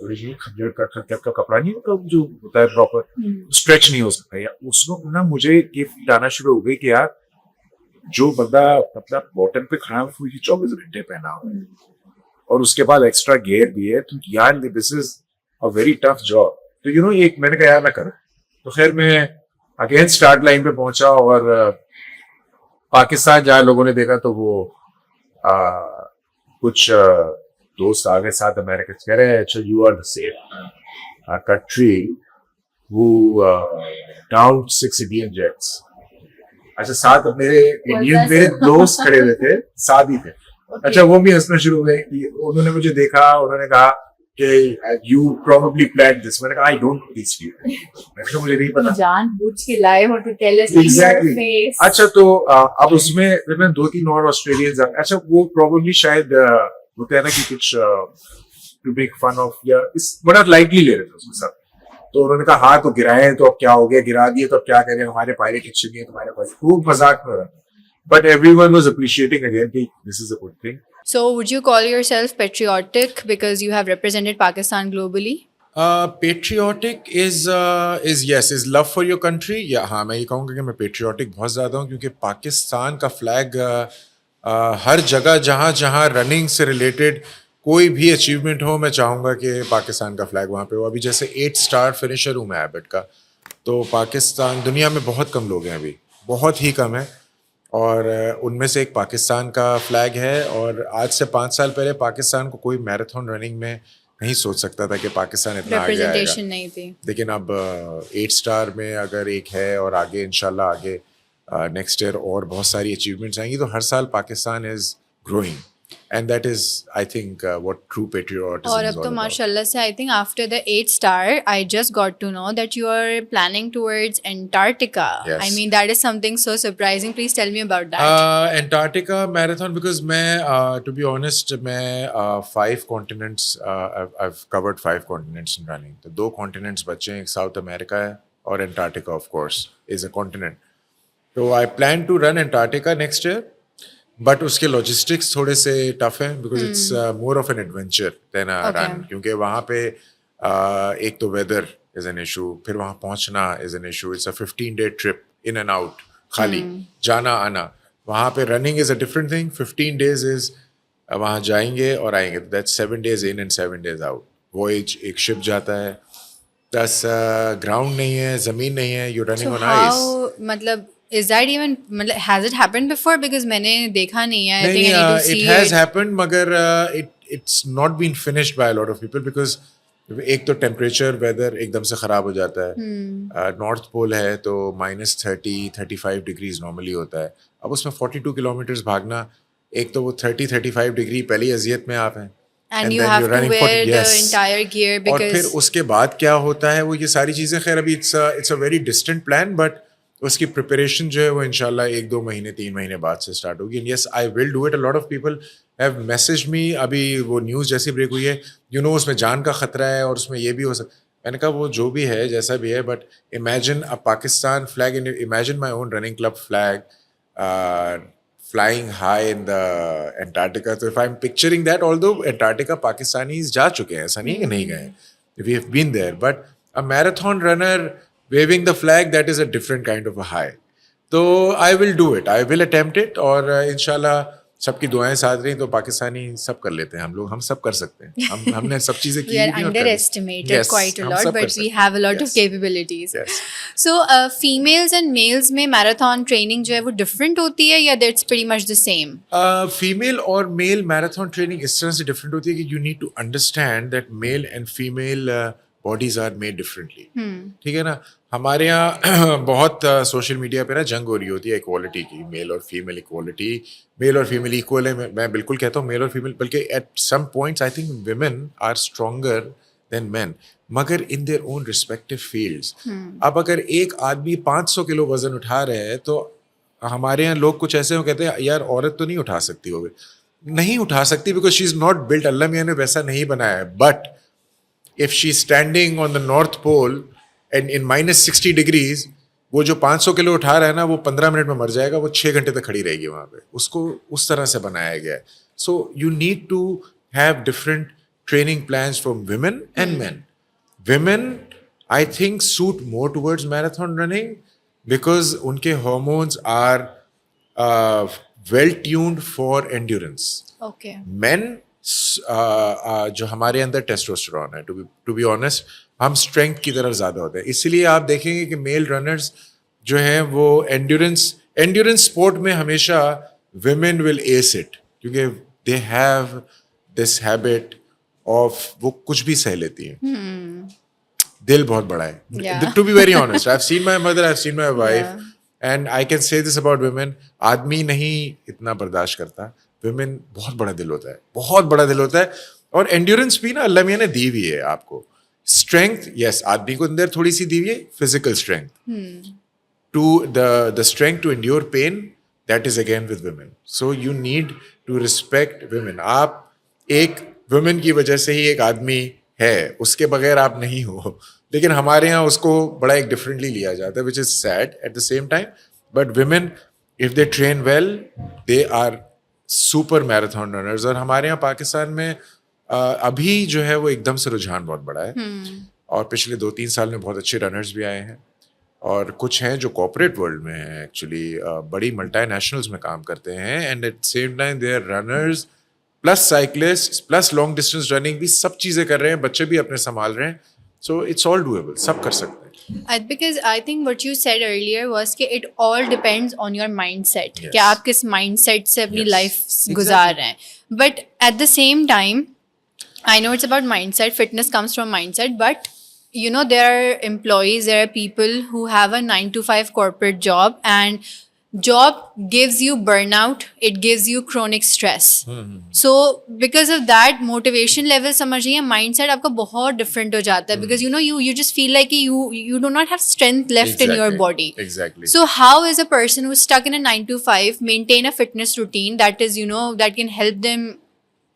ओरिजिनल खंजर का कपड़ा नहीं होता जो होता है प्रॉपर, स्ट्रेच नहीं हो सकता. या उसको ना मुझे ये फील आना शुरू हो गई कि यार जो बंदा अपना बॉटम पे खड़ा है वो 24 घंटे पहना हुआ है और उसके बाद एक्स्ट्रा गियर भी है, तो यार this is a very tough job. तो यू नो एक मैंने कहा यार मैं करूं. तो खैर मैं अगेन स्टार्ट लाइन पे पहुंचा और पाकिस्तान जहाँ लोगों ने देखा तो वो कुछ दोस्त आ गए साथ अमेरिका, कह रहे हैं अच्छा you are the safe country वो डाउन 6 इंडियन जेट्स. अच्छा साथ मेरे इंडियन मेरे दोस्त खड़े हुए थे, साथ ही थे. अच्छा वो भी हंसना शुरू हो गए कि उन्होंने मुझे देखा, उन्होंने कहा कि यू प्रोबेबली प्लान दिस. मैंने कहा I don't know this you, मैंने कहा मुझे नहीं पता. जानबूझ के लाए हो to tell us Exactly. Your face. अच्छा तो अब उसमें फिर मैं 2-3 और ऑस्ट्रेलियंस, अच्छा वो प्रोबेबली शायद होते हैं ना कि कुछ टू मेक फन ऑफ या इस बड़ा लाइटली ले रहे थे उसके साथ. तो उन्होंने कहा हाँ तो गिराए तो अब क्या हो गया, गिरा दिए तो अब क्या करें, हमारे पायलट अच्छे नहीं है, तुम्हारे पास खूब मजाक में रहा. But everyone was appreciating again कि this is a good thing. So, would you call yourself patriotic because you have represented Pakistan globally? Patriotic is love for your country. या हाँ मैं ये कहूँगा कि मैं patriotic बहुत ज़्यादा हूँ, क्योंकि पाकिस्तान का फ्लैग हर जगह जहाँ जहाँ रनिंग से रिलेटेड कोई भी अचीवमेंट हो, मैं चाहूँगा कि पाकिस्तान का फ्लैग वहाँ पे हो. अभी जैसे 8 स्टार फिनिशर हूँ मैं एबट का, तो पाकिस्तान दुनिया में बहुत कम लोग हैं अभी, बहुत ही कम है, और उनमें से एक पाकिस्तान का फ्लैग है. और आज से 5 साल पहले पाकिस्तान को कोई मैराथन रनिंग में नहीं सोच सकता था कि पाकिस्तान इतना आगे आएगा. Representation नहीं थी. लेकिन अब 8 स्टार में अगर एक है और आगे इंशाल्लाह आगे नेक्स्ट ईयर और बहुत सारी अचीवमेंट्स आएंगी, तो हर साल Pakistan is growing, and that is I think what true patriotism और इज अब तो ऑल अबाउट. माशाल्लाह से I think after the 8 star I just got to know that you are planning towards Antarctica. Yes. I mean that is something so surprising. Please tell me about that. Antarctica marathon, because मैं to be honest मैं 5 continents I've covered 5 continents in running. तो 2 continents बचे हैं, एक south America है और Antarctica of course is a continent. तो I plan to run Antarctica next year, but उसके logistics थोड़े से tough हैं because it's more of an adventure than a Okay. run. क्योंकि वहाँ पे एक तो weather is an issue, फिर वहाँ पहुँचना is an issue. It's a 15-day trip in and out, खाली जाना आना. वहाँ पे running is a different thing. 15 days is वहाँ जाएंगे और आएंगे. That's 7 days in and 7 days out. Voyage, एक ship जाता है, प्लस ग्राउंड नहीं है, ज़मीन नहीं है, you're running So on ice. how मतलब is that even मतलब has it happened before? Because मैंने देखा नहीं है. I नहीं, think I need to it see has it. happened, मगर it's not been finished by a lot of people because एक तो टेम्परेचर वेदर एकदम से ख़राब हो जाता है. नॉर्थ पोल है तो -30-35 डिग्रीज नॉर्मली होता है. अब उसमें 42 किलोमीटर्स भागना, एक तो वो 30-35 डिग्री पहली अजियत में आप हैं, And you then have you're to running wear the yes. entire gear और फिर because उसके बाद क्या होता है, वो ये सारी चीज़ें, खैर अभी it's a very distant plan, but उसकी प्रिपरेशन जो है वो इंशाल्लाह 1-2 महीने 3 महीने बाद से स्टार्ट होगी. And yes I will do it. A lot of people have message me, अभी वो न्यूज़ जैसी ब्रेक हुई है, उसमें जान का खतरा है और उसमें ये भी हो सकता. मैंने कहा वो जो भी है जैसा भी है, but imagine a Pakistan flag and imagine my own running club flag flying high in the Antarctica. So if I'm picturing that, although Antarctica Pakistanis जा चुके हैं, ऐसा नहीं कि नहीं गए, we have been there, but a marathon runner waving the flag, that is a different kind of a high. तो I will do it, I will attempt it, और इंशाल्लाह सबकी दुआएं साथ रही तो पाकिस्तानी सब कर लेते हैं. हम सब कर सकते हैं. हमने सब चीज़ें की we are भी और कर ली. underestimated Yes, quite a हम lot, सब कर but we सकते हैं. have a lot of Yes. capabilities. Yes. So females and males में marathon training जो है वो different होती है या that's pretty much the same? Female और मेल मैराथन ट्रेनिंग इस तरह से डिफरेंट होती है कि you need to understand that male and female bodies are made differently. ठीक है ना. हमारे यहाँ बहुत सोशल मीडिया पे ना जंग हो रही होती है इक्वालिटी की, मेल और फीमेल इक्वालिटी, मेल और फीमेल इक्वल है. मैं बिल्कुल कहता हूँ मेल और फीमेल, बल्कि at some points I think women are stronger than man, मगर in their own respective fields. अब अगर एक आदमी 500 किलो वजन उठा रहे हैं तो हमारे यहाँ लोग कुछ ऐसे हो कहते हैं यार औरत तो नहीं उठा सकती होगी. नहीं उठा सकती because she is not built. अल्लाह मियां ने वैसा नहीं बनाया है. But if she standing on the North Pole and in -60 degrees, वो जो 500 किलो उठा रहा है ना, वो 15 मिनट में मर जाएगा, वो 6 घंटे तक खड़ी रहेगी वहां पे. उसको उस तरह से बनाया गया है. So you need to have different training plans for women and men. Women, I think, suit more towards marathon running because उनके hormones are well tuned for endurance. Okay. Men, जो हमारे अंदर टेस्टोस्टेरोन है, to be honest, हम strength की तरफ ज़्यादा होते हैं. इसीलिए आप देखेंगे कि मेल रनर्स जो हैं वो एंड्योरेंस स्पोर्ट में हमेशा women will ace it क्योंकि they have this habit of वो कुछ भी सह लेती हैं. दिल बहुत बड़ा है. Yeah. To be very honest, I've seen my mother, I've seen my wife, Yeah. and I can say this about women. आदमी नहीं इतना बर्दाश्त करता. Women बहुत बड़ा दिल होता है, बहुत बड़ा दिल होता है. और endurance भी ना अल्लाह मियां ने दी हुई है आपको. Strength, yes, आदमी को अंदर थोड़ी सी दी हुई है, physical strength. To the strength to endure pain, that is again with women. So you need to respect women. आप एक women की वजह से ही एक आदमी है, उसके बगैर आप नहीं हो. लेकिन हमारे यहाँ उसको बड़ा एक डिफरेंटली लिया जाता है, which is sad at the same time. But women, if they train well, they are super marathon runners. और हमारे यहाँ पाकिस्तान में अभी जो है वो एकदम से रुझान बहुत बड़ा है. और पिछले 2-3 साल में बहुत अच्छे रनर्स भी आए हैं. और कुछ हैं जो कॉर्पोरेट वर्ल्ड में हैं एक्चुअली, बड़ी मल्टीनेशनल्स में काम करते हैं. And at same time they are runners plus cyclist plus long distance running भी सब चीज़ें कर रहे हैं. बच्चे भी अपने संभाल रहे हैं. सो इट्स ऑल डूएबल, सब कर सकते हैं. Because I think what you said earlier was कि it all depends on your mindset. Yes. कि आप किस mindset से अपनी Yes. life Exactly. गुजार रहे हैं. But at the same time, I know it's about mindset. Fitness comes from mindset, but there are employees, there are people who have a 9 to 5 corporate job, and job gives you burnout, it gives you chronic stress. So because of that, motivation level समझिए, mindset आपका बहुत different हो जाता है, because you just feel like you do not have strength left in your body. Exactly. So how is a person who's stuck in a 9 to 5 maintain a fitness routine that is that can help them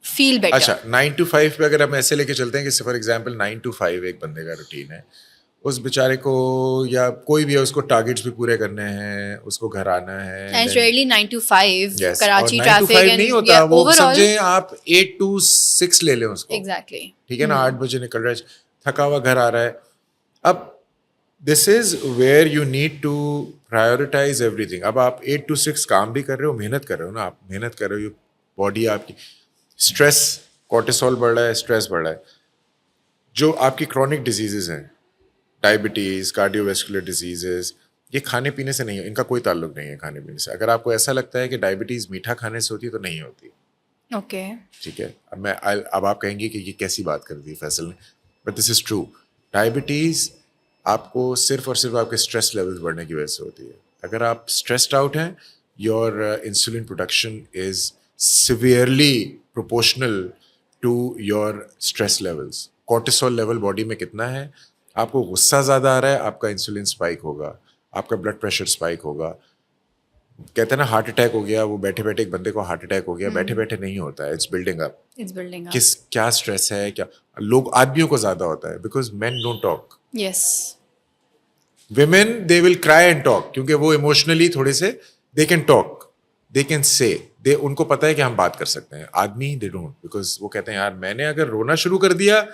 feel better? अच्छा, 9 to 5 पे अगर हम ऐसे लेके चलते हैं कि for example 9 to 5 एक बंदे का रूटीन है, उस बेचारे को या कोई भी है, उसको टारगेट्स भी पूरे करने हैं, उसको घर आना है. And it's rarely 9 to 5. Yes, Karachi और 9 to traffic 5 and नहीं होता, yeah, वो overall. समझे आप 8 to 6 ले लें उसको. Exactly. ठीक है ना, 8 बजे निकल रहा है, थका हुआ घर आ रहा है. अब this is where you need to prioritise everything. अब आप 8 to 6 काम भी कर रहे हो, मेहनत कर रहे हो ना, आप मेहनत कर रहे हो, बॉडी आपकी, स्ट्रेस, कोर्टिसोल बढ़ रहा है, स्ट्रेस बढ़ रहा है. जो आपकी क्रॉनिक डिजीजेज हैं, डायबिटीज़, कार्डियोवैस्कुलर डिजीजेज, ये खाने पीने से नहीं है, इनका कोई ताल्लुक नहीं है खाने पीने से. अगर आपको ऐसा लगता है कि डायबिटीज़ मीठा खाने से होती है, तो नहीं होती. Okay. ठीक है. अब आप कहेंगे कि ये कैसी बात कर दी फैसल ने, but this is true. Diabetes आपको सिर्फ और सिर्फ आपके स्ट्रेस लेवल्स बढ़ने की वजह से होती है. अगर आप स्ट्रेस्ड आउट हैं, your insulin production is severely proportional to your stress levels. Cortisol level body में कितना है, आपको गुस्सा ज़्यादा आ रहा है, आपका इंसुलिन स्पाइक होगा, आपका ब्लड प्रेशर स्पाइक होगा. कहते हैं ना हार्ट अटैक हो गया, वो बैठे बैठे एक बंदे को हार्ट अटैक हो गया, बैठे बैठे नहीं होता है, it's building up. It's building up. क्या स्ट्रेस है, क्या लोग, आदमियों को ज़्यादा होता है, because man don't talk. Yes. Women they will cry and talk, क्योंकि वो इमोशनली थोड़े से, they can talk, they can say, they, उनको पता है कि हम बात कर सकते हैं. आदमी दे डोंट, बिकॉज वो कहते हैं यार मैंने अगर रोना शुरू कर दिया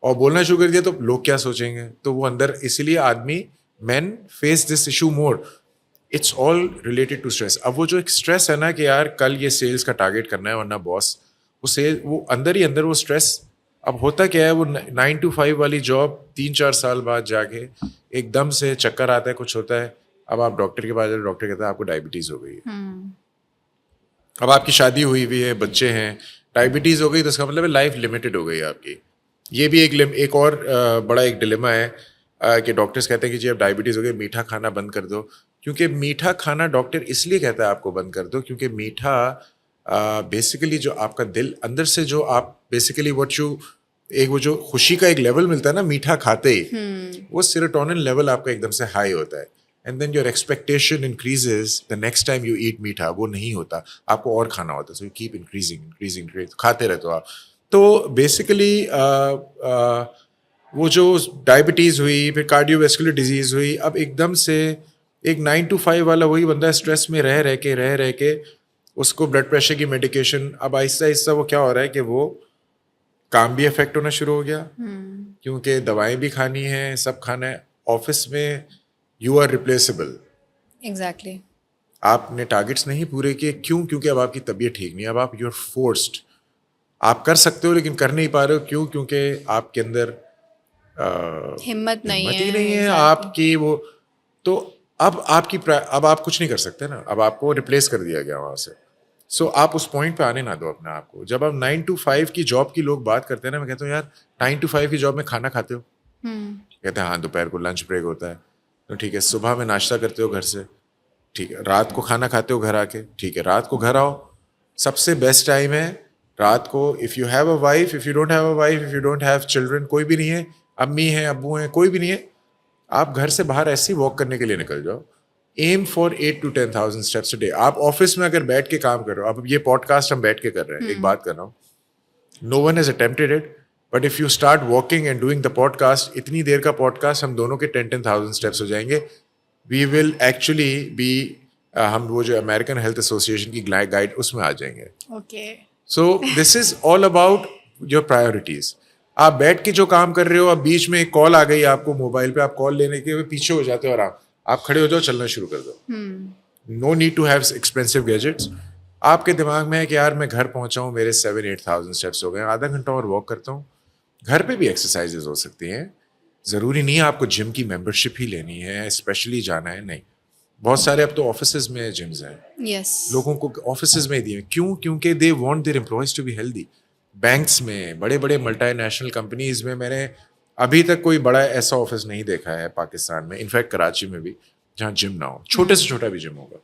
और बोलना शुरू कर दिया तो लोग क्या सोचेंगे, तो वो अंदर, इसीलिए आदमी, man face this issue more. It's all related to stress. अब वो जो एक स्ट्रेस है ना कि यार कल ये सेल्स का टारगेट करना है, वरना बॉस, वो अंदर ही अंदर वो स्ट्रेस. अब होता क्या है, वो 9 to 5 वाली जॉब 3-4 साल बाद जाके एकदम से चक्कर आता है, कुछ होता है. अब आप डॉक्टर के पास जाते, डॉक्टर कहता है आपको डायबिटीज हो गई है. अब आपकी शादी हुई हुई है, बच्चे हैं, डायबिटीज हो गई, तो इसका मतलब है लाइफ लिमिटेड हो गई है आपकी. ये भी एक और बड़ा एक डिलेमा है कि डॉक्टर्स कहते हैं कि जी अब डायबिटीज हो गई, मीठा खाना बंद कर दो. क्योंकि मीठा खाना डॉक्टर इसलिए कहता है आपको बंद कर दो, क्योंकि मीठा बेसिकली जो आपका दिल अंदर से, जो आप बेसिकली वो जो खुशी का एक लेवल मिलता है ना मीठा खाते ही, वो सेरोटोनिन लेवल आपका एकदम से हाई होता है. And then your expectation increases the next time you eat मीठा. वो नहीं होता, आपको और खाना होता है. सो यू कीप इंक्रीजिंग, खाते रहते हो आप. तो बेसिकली वो जो डायबिटीज़ हुई, फिर कार्डियोवैस्कुलर डिजीज़ हुई, अब एकदम से एक 9 to 5 वाला वही बंदा स्ट्रेस में रह के उसको ब्लड प्रेशर की मेडिकेशन, अब आहिस्ता आहिस्ता वो क्या हो रहा है कि वो काम भी इफेक्ट होना शुरू हो गया, क्योंकि दवाएं भी खानी है, सब खाना है. ऑफिस में यू आर रिप्लेसेबल. Exactly. आपने टारगेट्स नहीं पूरे किए, क्यों? क्योंकि अब आपकी तबीयत ठीक नहीं है. अब आप यू आर फोर्स्ड, आप कर सकते हो लेकिन कर नहीं पा रहे हो. क्यों? क्योंकि आपके अंदर हिम्मत नहीं हिम्मत है. ही नहीं है Exactly. आपकी वो. तो अब आप कुछ नहीं कर सकते ना, अब आपको रिप्लेस कर दिया गया वहां से. सो आप उस पॉइंट पे आने ना दो अपने आप को. जब आप 9 to 5 की जॉब की लोग बात करते हैं ना, मैं कहता हूँ यार 9 to 5 की जॉब में खाना खाते हो? कहते हैं हाँ, दोपहर को लंच ब्रेक होता है. तो ठीक है, सुबह में नाश्ता करते हो घर से, ठीक है, रात को खाना खाते हो घर आके, ठीक है, रात को घर आओ. सबसे बेस्ट टाइम है रात को. If you have a wife, if you don't have a wife, if you don't have children, कोई भी नहीं है, अम्मी हैं, अब्बू हैं, कोई भी नहीं है, आप घर से बाहर ऐसे ही वॉक करने के लिए निकल जाओ. Aim for 8 to 10,000 steps a day. आप ऑफिस में अगर बैठ के काम कर रहे हो, अब ये पॉडकास्ट हम बैठ के कर रहे हैं, एक बात कर रहा हूँ, no one has attempted it, but if you start walking and doing the podcast, इतनी देर का पॉडकास्ट हम दोनों के 10,000 स्टेप्स हो जाएंगे. वी विल एक्चुअली बी, हम वो जो अमेरिकन हेल्थ एसोसिएशन की गाइड, उसमें आ जाएंगे. Okay. So this is all about your priorities. आप बैठ के जो काम कर रहे हो, अब बीच में एक कॉल आ गई आपको मोबाइल पे, आप कॉल लेने के पीछे हो जाते हो, और आप खड़े हो जाओ, चलना शुरू कर दो. No need to have expensive gadgets. आपके दिमाग में है कि यार मैं घर पहुंचा हूँ, मेरे 7-8,000 स्टेप्स हो गए, आधा घंटा और वॉक करता हूँ. घर पे भी एक्सरसाइजेज हो सकती हैं. ज़रूरी नहीं है आपको जिम की मेंबरशिप ही लेनी है, स्पेशली जाना है, नहीं. बहुत सारे अब तो ऑफिसेज में जिम्स हैं, Yes. लोगों को ऑफिसेज में दिए. क्यों? क्योंकि they want their employees to be healthy. Banks में, बड़े बड़े मल्टीनेशनल कंपनीज में मैंने अभी तक कोई बड़ा ऐसा ऑफिस नहीं देखा है पाकिस्तान में, इनफैक्ट कराची में भी, जहाँ जिम ना हो, छोटे से छोटा भी जिम होगा.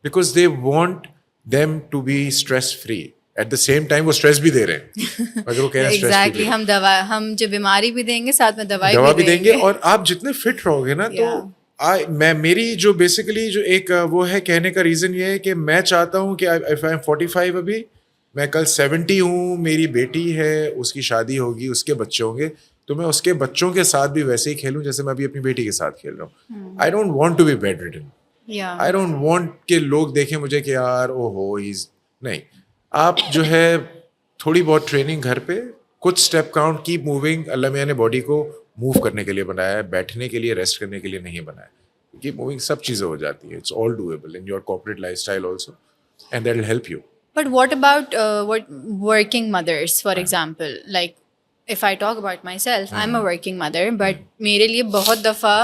Because they want them to be stress free. At the same time वो स्ट्रेस भी दे रहे हैं अगर वो कह रहे हैं स्ट्रेस एग्जैक्टली हम जो बीमारी भी देंगे साथ में दवा भी देंगे. और आप जितने फिट रहोगे ना तो Yeah. मैं मेरी जो बेसिकली जो एक वो है कहने का रीजन ये है कि मैं चाहता हूँ कि इफ आई एम 45 अभी, मैं कल 70 हूँ, मेरी बेटी है, उसकी शादी होगी, उसके बच्चे होंगे, तो मैं उसके बच्चों के साथ भी वैसे ही खेलूं जैसे मैं अभी अपनी बेटी के साथ खेल रहा हूँ. I don't want to be bedridden. Yeah. I don't want कि लोग देखें मुझे कि यार ओहो इज नहीं. आप जो है थोड़ी बहुत ट्रेनिंग घर पे, कुछ स्टेप काउंट, कीप मूविंग. अल्लाह मियां ने बॉडी को मूव करने के लिए बनाया है, बैठने के लिए, रेस्ट करने के लिए नहीं बनाया. कीप मूविंग, सब चीज़ें हो जाती है. It's all doable in your corporate lifestyle also, and that will help you. But what about what working mothers, for example? Like, if I talk about myself, I'm a working mother, but मेरे लिए बहुत दफ़ा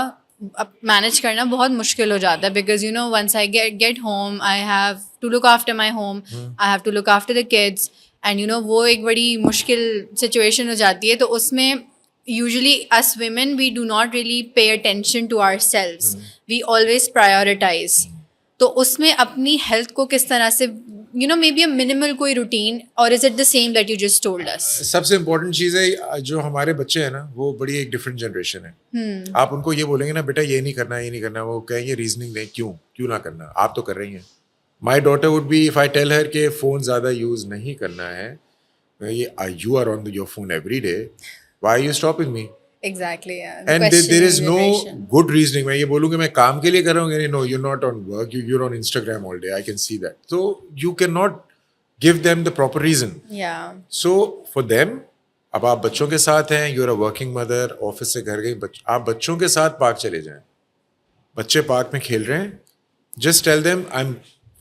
अब manage करना बहुत मुश्किल हो जाता है because you know once I get home I have to look after my home, I have to look after the kids, and you know वो एक बड़ी मुश्किल situation हो जाती है. तो उसमें usually us women we do not really pay attention to ourselves, we always prioritize. तो उसमें अपनी हेल्थ को किस तरह से you know maybe a minimal कोई routine, or is it the same that you just told us? सबसे important चीज़ है जो हमारे बच्चे हैं ना, वो बड़ी एक डिफरेंट जनरेशन है. आप उनको ये बोलेंगे ना बेटा ये नहीं करना, ये नहीं करना, वो कहेंगे रीजनिंग दें, क्यों ना करना, आप तो कर रही हैं. My daughter would be, if I tell her के फ़ोन ज़्यादा यूज़ नहीं करना है, ये you are on your phone every day, why are you stopping me? Exactly, yeah. The end question there is no generation. Good reasoning. मैं ये बोलूँगा मैं काम के लिए कर रहा हूँ, no you not on work, you're on Instagram all day, I can see that. So you cannot give them the proper reason. Yeah. So for them, अब आप बच्चों के साथ हैं, you're a working mother, office से घर गई, आप बच्चों के साथ पार्क चले जाएं. बच्चे पार्क में खेल रहे हैं, just tell them I'm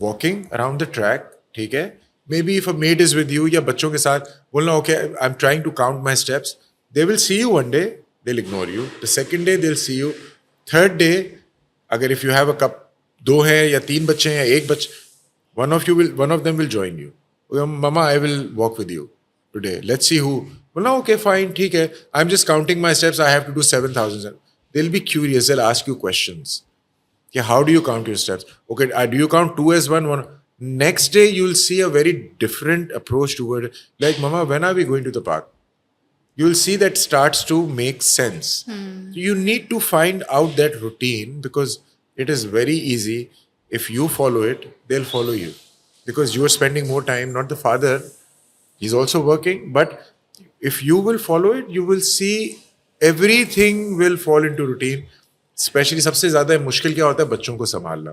walking around the track, ठीक है. Maybe if a maid is with you, या बच्चों के साथ बोलना okay I'm trying to count my steps. They will see you one day, they'll ignore you. The second day they'll see you. Third day, अगर if you have a cup, 2 हैं या 3 बच्चे हैं या 1 बच्चा, one of them will join you. Mama, I will walk with you today. Let's see who. Well, no, okay, fine, ठीक है. I'm just counting my steps. I have to do 7,000. They'll be curious. They'll ask you questions. Okay, how do you count your steps? Okay, do you count 2 as one? Next day, you'll see a very different approach toward it. Like, Mama, when are we going to the park? You'll see that starts to make sense. You need to find out that routine because it is very easy. If you follow it, they'll follow you. Because you are spending more time, not the father. He's also working. But if you will follow it, you will see everything will fall into routine. Especially सबसे ज़्यादा मुश्किल क्या होता है बच्चों को संभालना.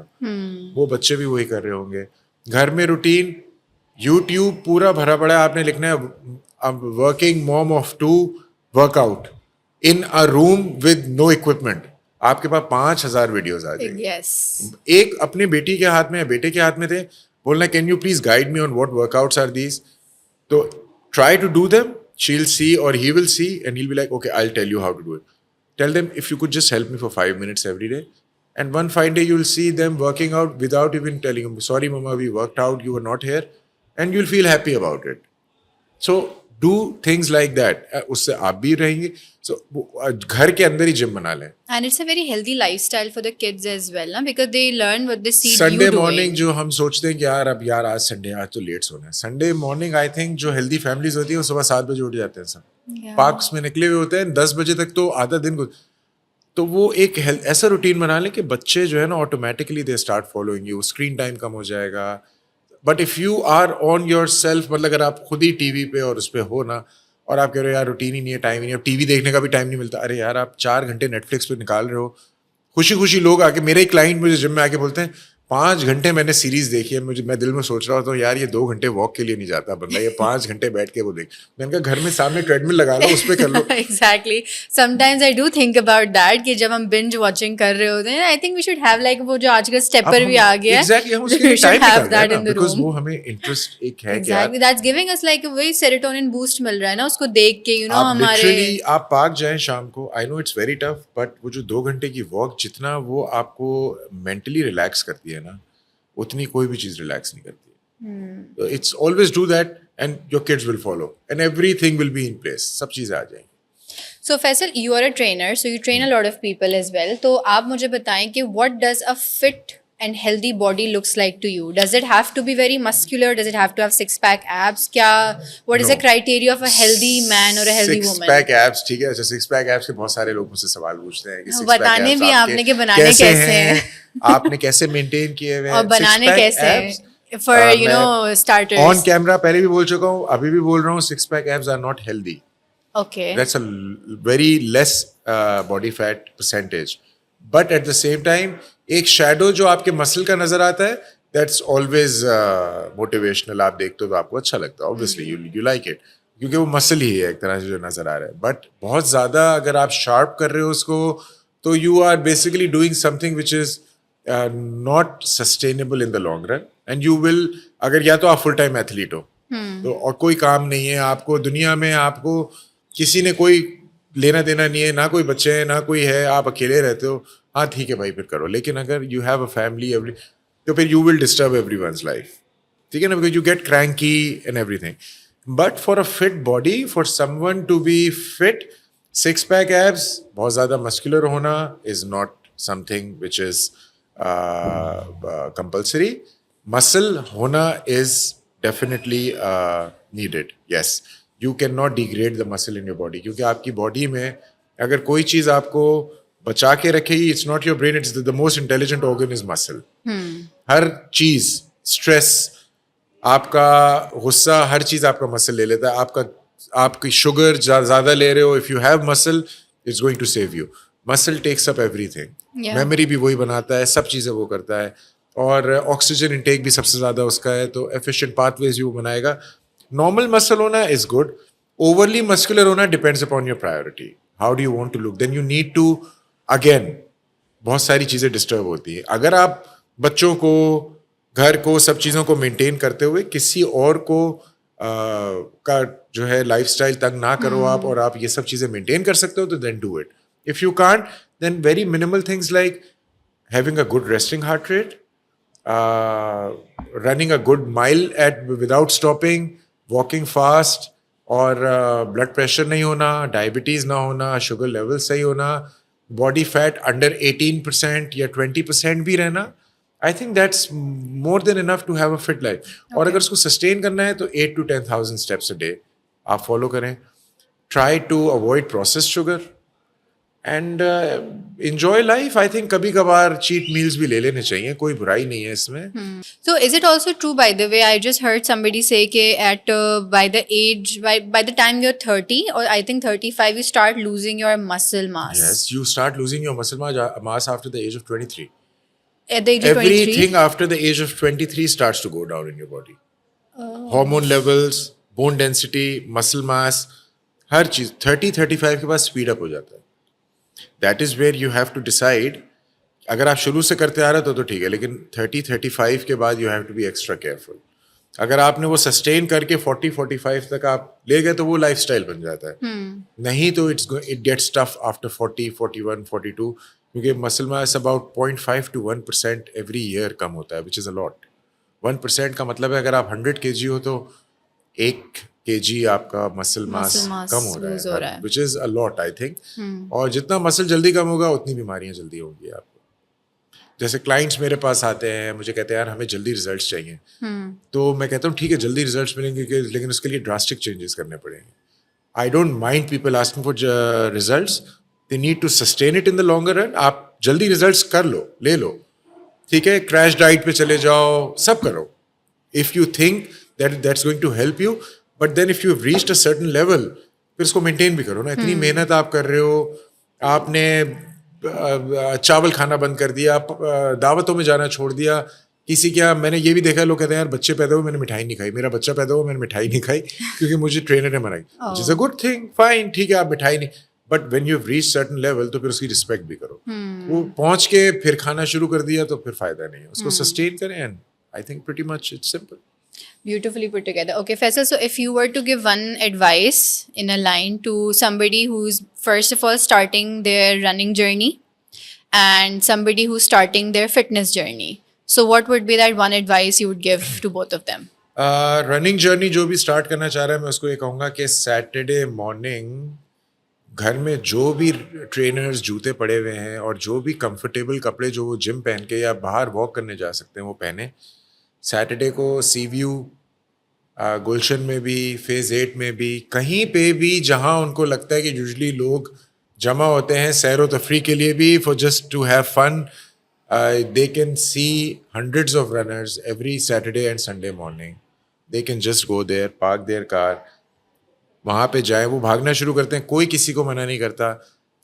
वो बच्चे भी वही कर रहे होंगे. घर में रूटीन, YouTube पूरा भरा पड़ा है. आपने लिखना है working mom of 2 workout in a room with no equipment. आपके पास 5,000 वीडियोस आ जाएंगे. Yes. एक अपने बेटी के हाथ में या बेटे के हाथ में थे, बोलना can you please guide me on what workouts are these. तो try to do them, she will see और he will see and he will be like okay I will tell you how to do it. Tell them if you could just help me for 5 minutes every day, and one fine day you will see them working out without even telling them sorry mama we worked out, you were not here, and you'll feel happy about it. So do things like that. उससे आप भी रहेंगे. So घर के अंदर ही gym बना लें. And it's a very healthy lifestyle for the kids as well, na? Because they learn what they see Sunday you doing. Morning जो हम सोचते हैं कि यार आज संडे, आज तो लेट सोना है. संडे मॉर्निंग आई थिंक जो हेल्दी फैमिलीज होती है वो सुबह 7 बजे उठ जाते हैं सब. Yeah. पार्क्स में निकले हुए होते हैं 10 बजे तक, तो आधा दिन तो वो एक ऐसा रूटीन बना लें कि बच्चे जो है ना automatically they start following you. Screen time कम हो जाएगा. But if you are on yourself, मतलब अगर आप खुद ही टीवी पे और उस पर हो ना, और आप कह रहे हो यार रूटीन ही नहीं है, टाइम ही नहीं है, टीवी देखने का भी टाइम नहीं मिलता. अरे यार आप 4 घंटे नेटफ्लिक्स पे निकाल रहे हो. खुशी खुशी लोग आके, मेरे एक क्लाइंट मुझे जिम में आके बोलते हैं 5 घंटे मैंने सीरीज देखी है. मैं दिल में सोच रहा होता हूँ यार ये 2 घंटे वॉक के लिए नहीं जाता बंदा, ये 5 घंटे बैठ के वो देख. मैंने कहा घर में सामने ट्रेडमिल लगा लो, उस पर कर लो. Exactly. Sometimes I do think about that कि जब हम binge watching कर रहे होते हैं, I think we should have like वो जो आजकल stepper भी आ गया है. Exactly, हम उसके We लिए should टाइम have निकाल that रहे in हैं the बिकॉज room. वो हमें इंटरेस्ट एक है कि Exactly. That's giving us like a very serotonin boost मिल रहा है ना उसको देख के, you know आप हमारे. लिटरली आप पार्क जाएं शाम को. I know it's very tough, but वो जो 2 घंटे की वॉक जितना वो आपको मेंटली रिलैक्स करती है ना, उतनी कोई भी चीज रिलैक्स नहीं करती. It's always do that and your kids will follow and everything will be in place. सब चीजें आ जाएंगी. So Faisal, you are a trainer, so you train a lot of people as well. तो आप मुझे बताएं कि what does a fit and healthy body looks like to you? Does it have to be very muscular? Does it have to have six pack abs? What is the No. criteria of a healthy man or a healthy six woman? Pack abs, ठीक है, अच्छा six pack abs के बहुत सारे लोग मुझसे सवाल पूछते हैं कि six pack बताने abs भी आपके आपने कि बनाने कैसे हैं? आपने कैसे मेंटेन किए हुए हैं और बनाने six pack कैसे abs? for you मैं know starters? ऑन कैमरा पहले भी बोल चुका हूँ, अभी भी बोल रहा हूँ, six pack abs are not healthy. Okay. That's a very less body fat percentage. But at the same time, एक shadow जो आपके muscle का नजर आता है, that's always motivational. आप देखते हो तो आपको अच्छा लगता है. Obviously, you like it. क्योंकि वो muscle ही है एक तरह से जो नजर आ रहा है. But बहुत ज़्यादा अगर आप sharp कर रहे हो उसको, तो you are basically doing something which is not sustainable in the long run. And you will, अगर या तो आप full time athlete हो, तो और कोई काम नहीं है आपको दुनिया में, आपको किसी ने कोई लेना देना नहीं है, ना कोई बच्चे हैं ना कोई है, आप अकेले रहते हो, हाँ ठीक है भाई फिर करो. लेकिन अगर यू हैव अ फैमिली तो फिर you will disturb everyone's life, ठीक है ना, because you get cranky and everything. But for a fit body, for someone to be fit, six pack abs, बहुत ज़्यादा मस्कुलर होना is not something which is compulsory. Muscle होना is definitely needed. Yes, you can not degrade the muscle in your body, क्योंकि आपकी body में अगर कोई चीज़ आपको बचा के रखेगी, it's not your brain, it's the most intelligent organ is muscle. Her cheese, stress, आपका गुस्सा, हर चीज़ आपका मसल ले लेता है. आपकी शुगर ज़्यादा ले रहे हो, if you have muscle it's going to save you. Muscle takes up everything. Memory भी वही बनाता है, सब चीज़ें वो करता है, और ऑक्सीजन इंटेक भी सबसे ज़्यादा उसका है, तो एफिशिएंट पाथवेज भी वो बनाएगा. नॉर्मल मसल होना इज गुड. ओवरली मस्कुलर होना depends upon your priority. How do you want to look, then you need to, again बहुत सारी चीज़ें डिस्टर्ब होती हैं. अगर आप बच्चों को, घर को, सब चीज़ों को मेंटेन करते हुए किसी और को का जो है लाइफस्टाइल तंग ना करो आप, और आप ये सब चीज़ें मेंटेन कर सकते हो, तो then do it. If you can't, then very minimal things like having a good resting heart rate, running a good mile without stopping, walking fast, और ब्लड प्रेशर नहीं होना, डायबिटीज़ ना होना, शुगर लेवल सही होना, बॉडी फैट अंडर 18% या 20% भी रहना, I think that's more than enough to have a fit life. और अगर उसको सस्टेन करना है तो 8 to 10,000 स्टेप्स अ डे आप फॉलो करें. Try to avoid processed sugar and enjoy life. I think कभी कभार चीट मील्स भी ले लेने चाहिए, कोई बुराई नहीं है इसमें. So is it also true, by the way, I just heard somebody say that by the time you're 30 or I think 35, you start losing your muscle mass. Yes, you start losing your muscle mass after the age of 23. At the age of 23? Everything after the age of 23 starts to go down in your body. Hormone levels, bone density, muscle mass, हर चीज 30-35 के बाद speed up हो जाता है. That is where you have to decide. अगर आप शुरू से करते आ रहे हो तो ठीक है, लेकिन 30-35 के बाद you have to be extra careful. अगर आपने वो सस्टेन करके 40-45 तक आप ले गए तो वो लाइफस्टाइल बन जाता है. नहीं तो it gets tough after 40, 41, 42, क्योंकि muscle mass about 0.5 to 1% every year कम होता है, which is a lot. 1% का मतलब है अगर आप 100 kg हो तो 1 kg आपका मसल मास कम हो रहा है, which is a lot I think. और जितना मसल जल्दी कम होगा उतनी बीमारियां जल्दी होंगी आपको. जैसे क्लाइंट्स मेरे पास आते हैं, मुझे कहते हैं यार हमें जल्दी रिजल्ट्स चाहिए, तो मैं कहता हूँ ठीक है जल्दी रिजल्ट्स मिलेंगे, लेकिन उसके लिए ड्रास्टिक चेंजेस करने पड़ेंगे. I don't mind people asking for results, they need to sustain it in the longer run. आप जल्दी रिजल्ट्स कर लो, ले लो, ठीक है, क्रैश डाइट पे चले जाओ, सब करो if you think that's going to help you. But then if you have reached a certain level, फिर उसको मेंटेन भी करो ना. इतनी मेहनत आप कर रहे हो, आपने चावल खाना बंद कर दिया, दावतों में जाना छोड़ दिया. किसी क्या, मैंने ये भी देखा है, लोग कहते हैं यार बच्चे पैदा हुए मैंने मिठाई नहीं खाई, मेरा बच्चा पैदा हुआ मैंने मिठाई नहीं खाई क्योंकि मुझे ट्रेनर ने मनाई. Which is a good thing, fine, ठीक है आप मिठाई नहीं, but when you have reached certain level तो फिर उसकी रिस्पेक्ट भी करो. वो पहुंच के फिर खाना शुरू कर दिया तो फिर फायदा नहीं है, उसको सस्टेन करें. And I think pretty much it's simple. Beautifully put together. Okay, Faisal, so if you were to give one advice in a line to somebody who's first of all starting their running journey and somebody who's starting their fitness journey, so what would be that one advice you would give to both of them? Running journey जो भी start करना चाह रहा है, मैं उसको ये कहूँगा कि सैटरडे मॉर्निंग घर में जो भी ट्रेनर्स जूते पड़े हुए हैं और जो भी कंफर्टेबल कपड़े जो वो जिम पहन के या बाहर वॉक करने जा सकते हैं वो पहने। सैटरडे को सी व्यू, गुलशन में भी, फेज 8 में भी, कहीं पे भी जहां उनको लगता है कि यूजुअली लोग जमा होते हैं सैर व तफरी के लिए भी, for just to have fun, they can see hundreds of runners every Saturday and Sunday morning. They can just go there, park their car, वहाँ पे जाए, वो भागना शुरू करते हैं, कोई किसी को मना नहीं करता।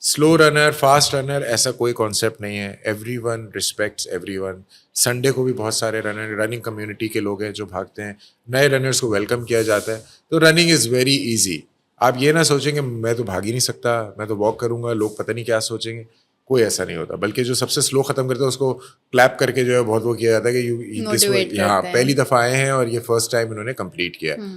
स्लो रनर, फास्ट रनर, ऐसा कोई कॉन्सेप्ट नहीं है। Everyone respects everyone. संडे को भी बहुत सारे रनिंग कम्युनिटी के लोग हैं जो भागते हैं, नए रनर्स को वेलकम किया जाता है। तो रनिंग इज़ वेरी ईजी। आप ये ना सोचेंगे मैं तो भाग ही नहीं सकता, मैं तो वॉक करूंगा, लोग पता नहीं क्या सोचेंगे, कोई ऐसा नहीं होता। बल्कि जो सबसे स्लो खत्म करता है उसको क्लैप करके जो है बहुत वो किया जाता है कि Motivate यहाँ करते हैं। पहली दफ़ा आए हैं और ये फर्स्ट टाइम इन्होंने कंप्लीट किया है।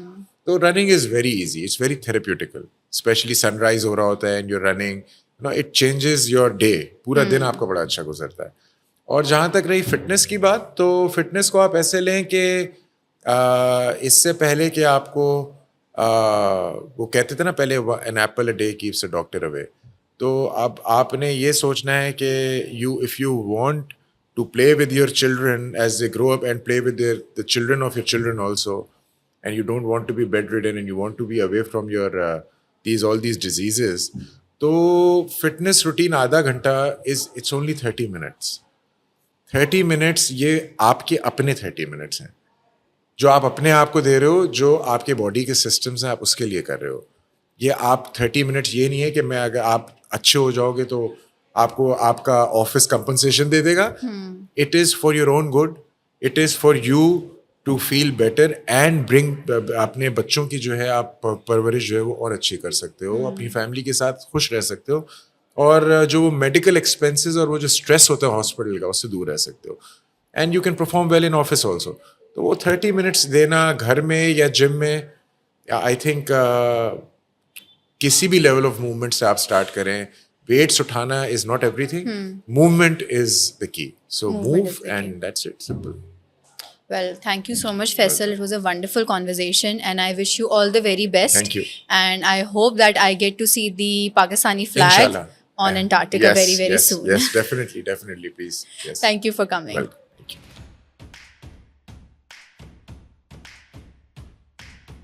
तो running is very easy, it's very therapeutical, especially sunrise हो रहा होता है and you're running, you know, it changes your day, पूरा दिन आपका बड़ा अच्छा गुजरता है। और जहाँ तक रही फिटनेस की बात, तो फिटनेस को आप ऐसे लें कि इससे पहले कि आपको वो कहते थे ना पहले, an apple a day keeps a doctor away. तो अब आपने ये सोचना है कि if you want to play with your children as they grow up and play with the children of your children also, and you don't want to be bedridden and you want to be away from your all these diseases, तो fitness routine आधा घंटा it's only 30 minutes. 30 minutes ये आपके अपने 30 minutes हैं जो आप अपने आप को दे रहे हो, जो आपके बॉडी के सिस्टम्स हैं आप उसके लिए कर रहे हो। ये आप 30 मिनट्स ये नहीं है कि मैं अगर आप अच्छे हो जाओगे तो आपको आपका ऑफिस कंपनसेशन दे देगा। It is for your own good, it is for you to feel better and bring, अपने बच्चों की जो है आप परवरिश जो है वो और अच्छी कर सकते हो, अपनी फैमिली के साथ खुश रह सकते हो, और जो मेडिकल एक्सपेंसेस और वो जो स्ट्रेस होता है हॉस्पिटल का उससे दूर रह सकते हो, and you can perform well in office also. तो वो 30 मिनट्स देना घर में या जिम में, आई थिंक किसी भी लेवल ऑफ मूवमेंट से आप स्टार्ट करें। वेट्स उठाना is not everything, movement is the key, so Movement move is the key. And that's it, simple. Well, thank you so much, Faisal. It was a wonderful conversation, and I wish you all the very best. Thank you. And I hope that I get to see the Pakistani flag Inshallah. on Antarctica Yes, very, very yes, soon. Yes, definitely, please. Yes. Thank you for coming. Welcome. Thank you.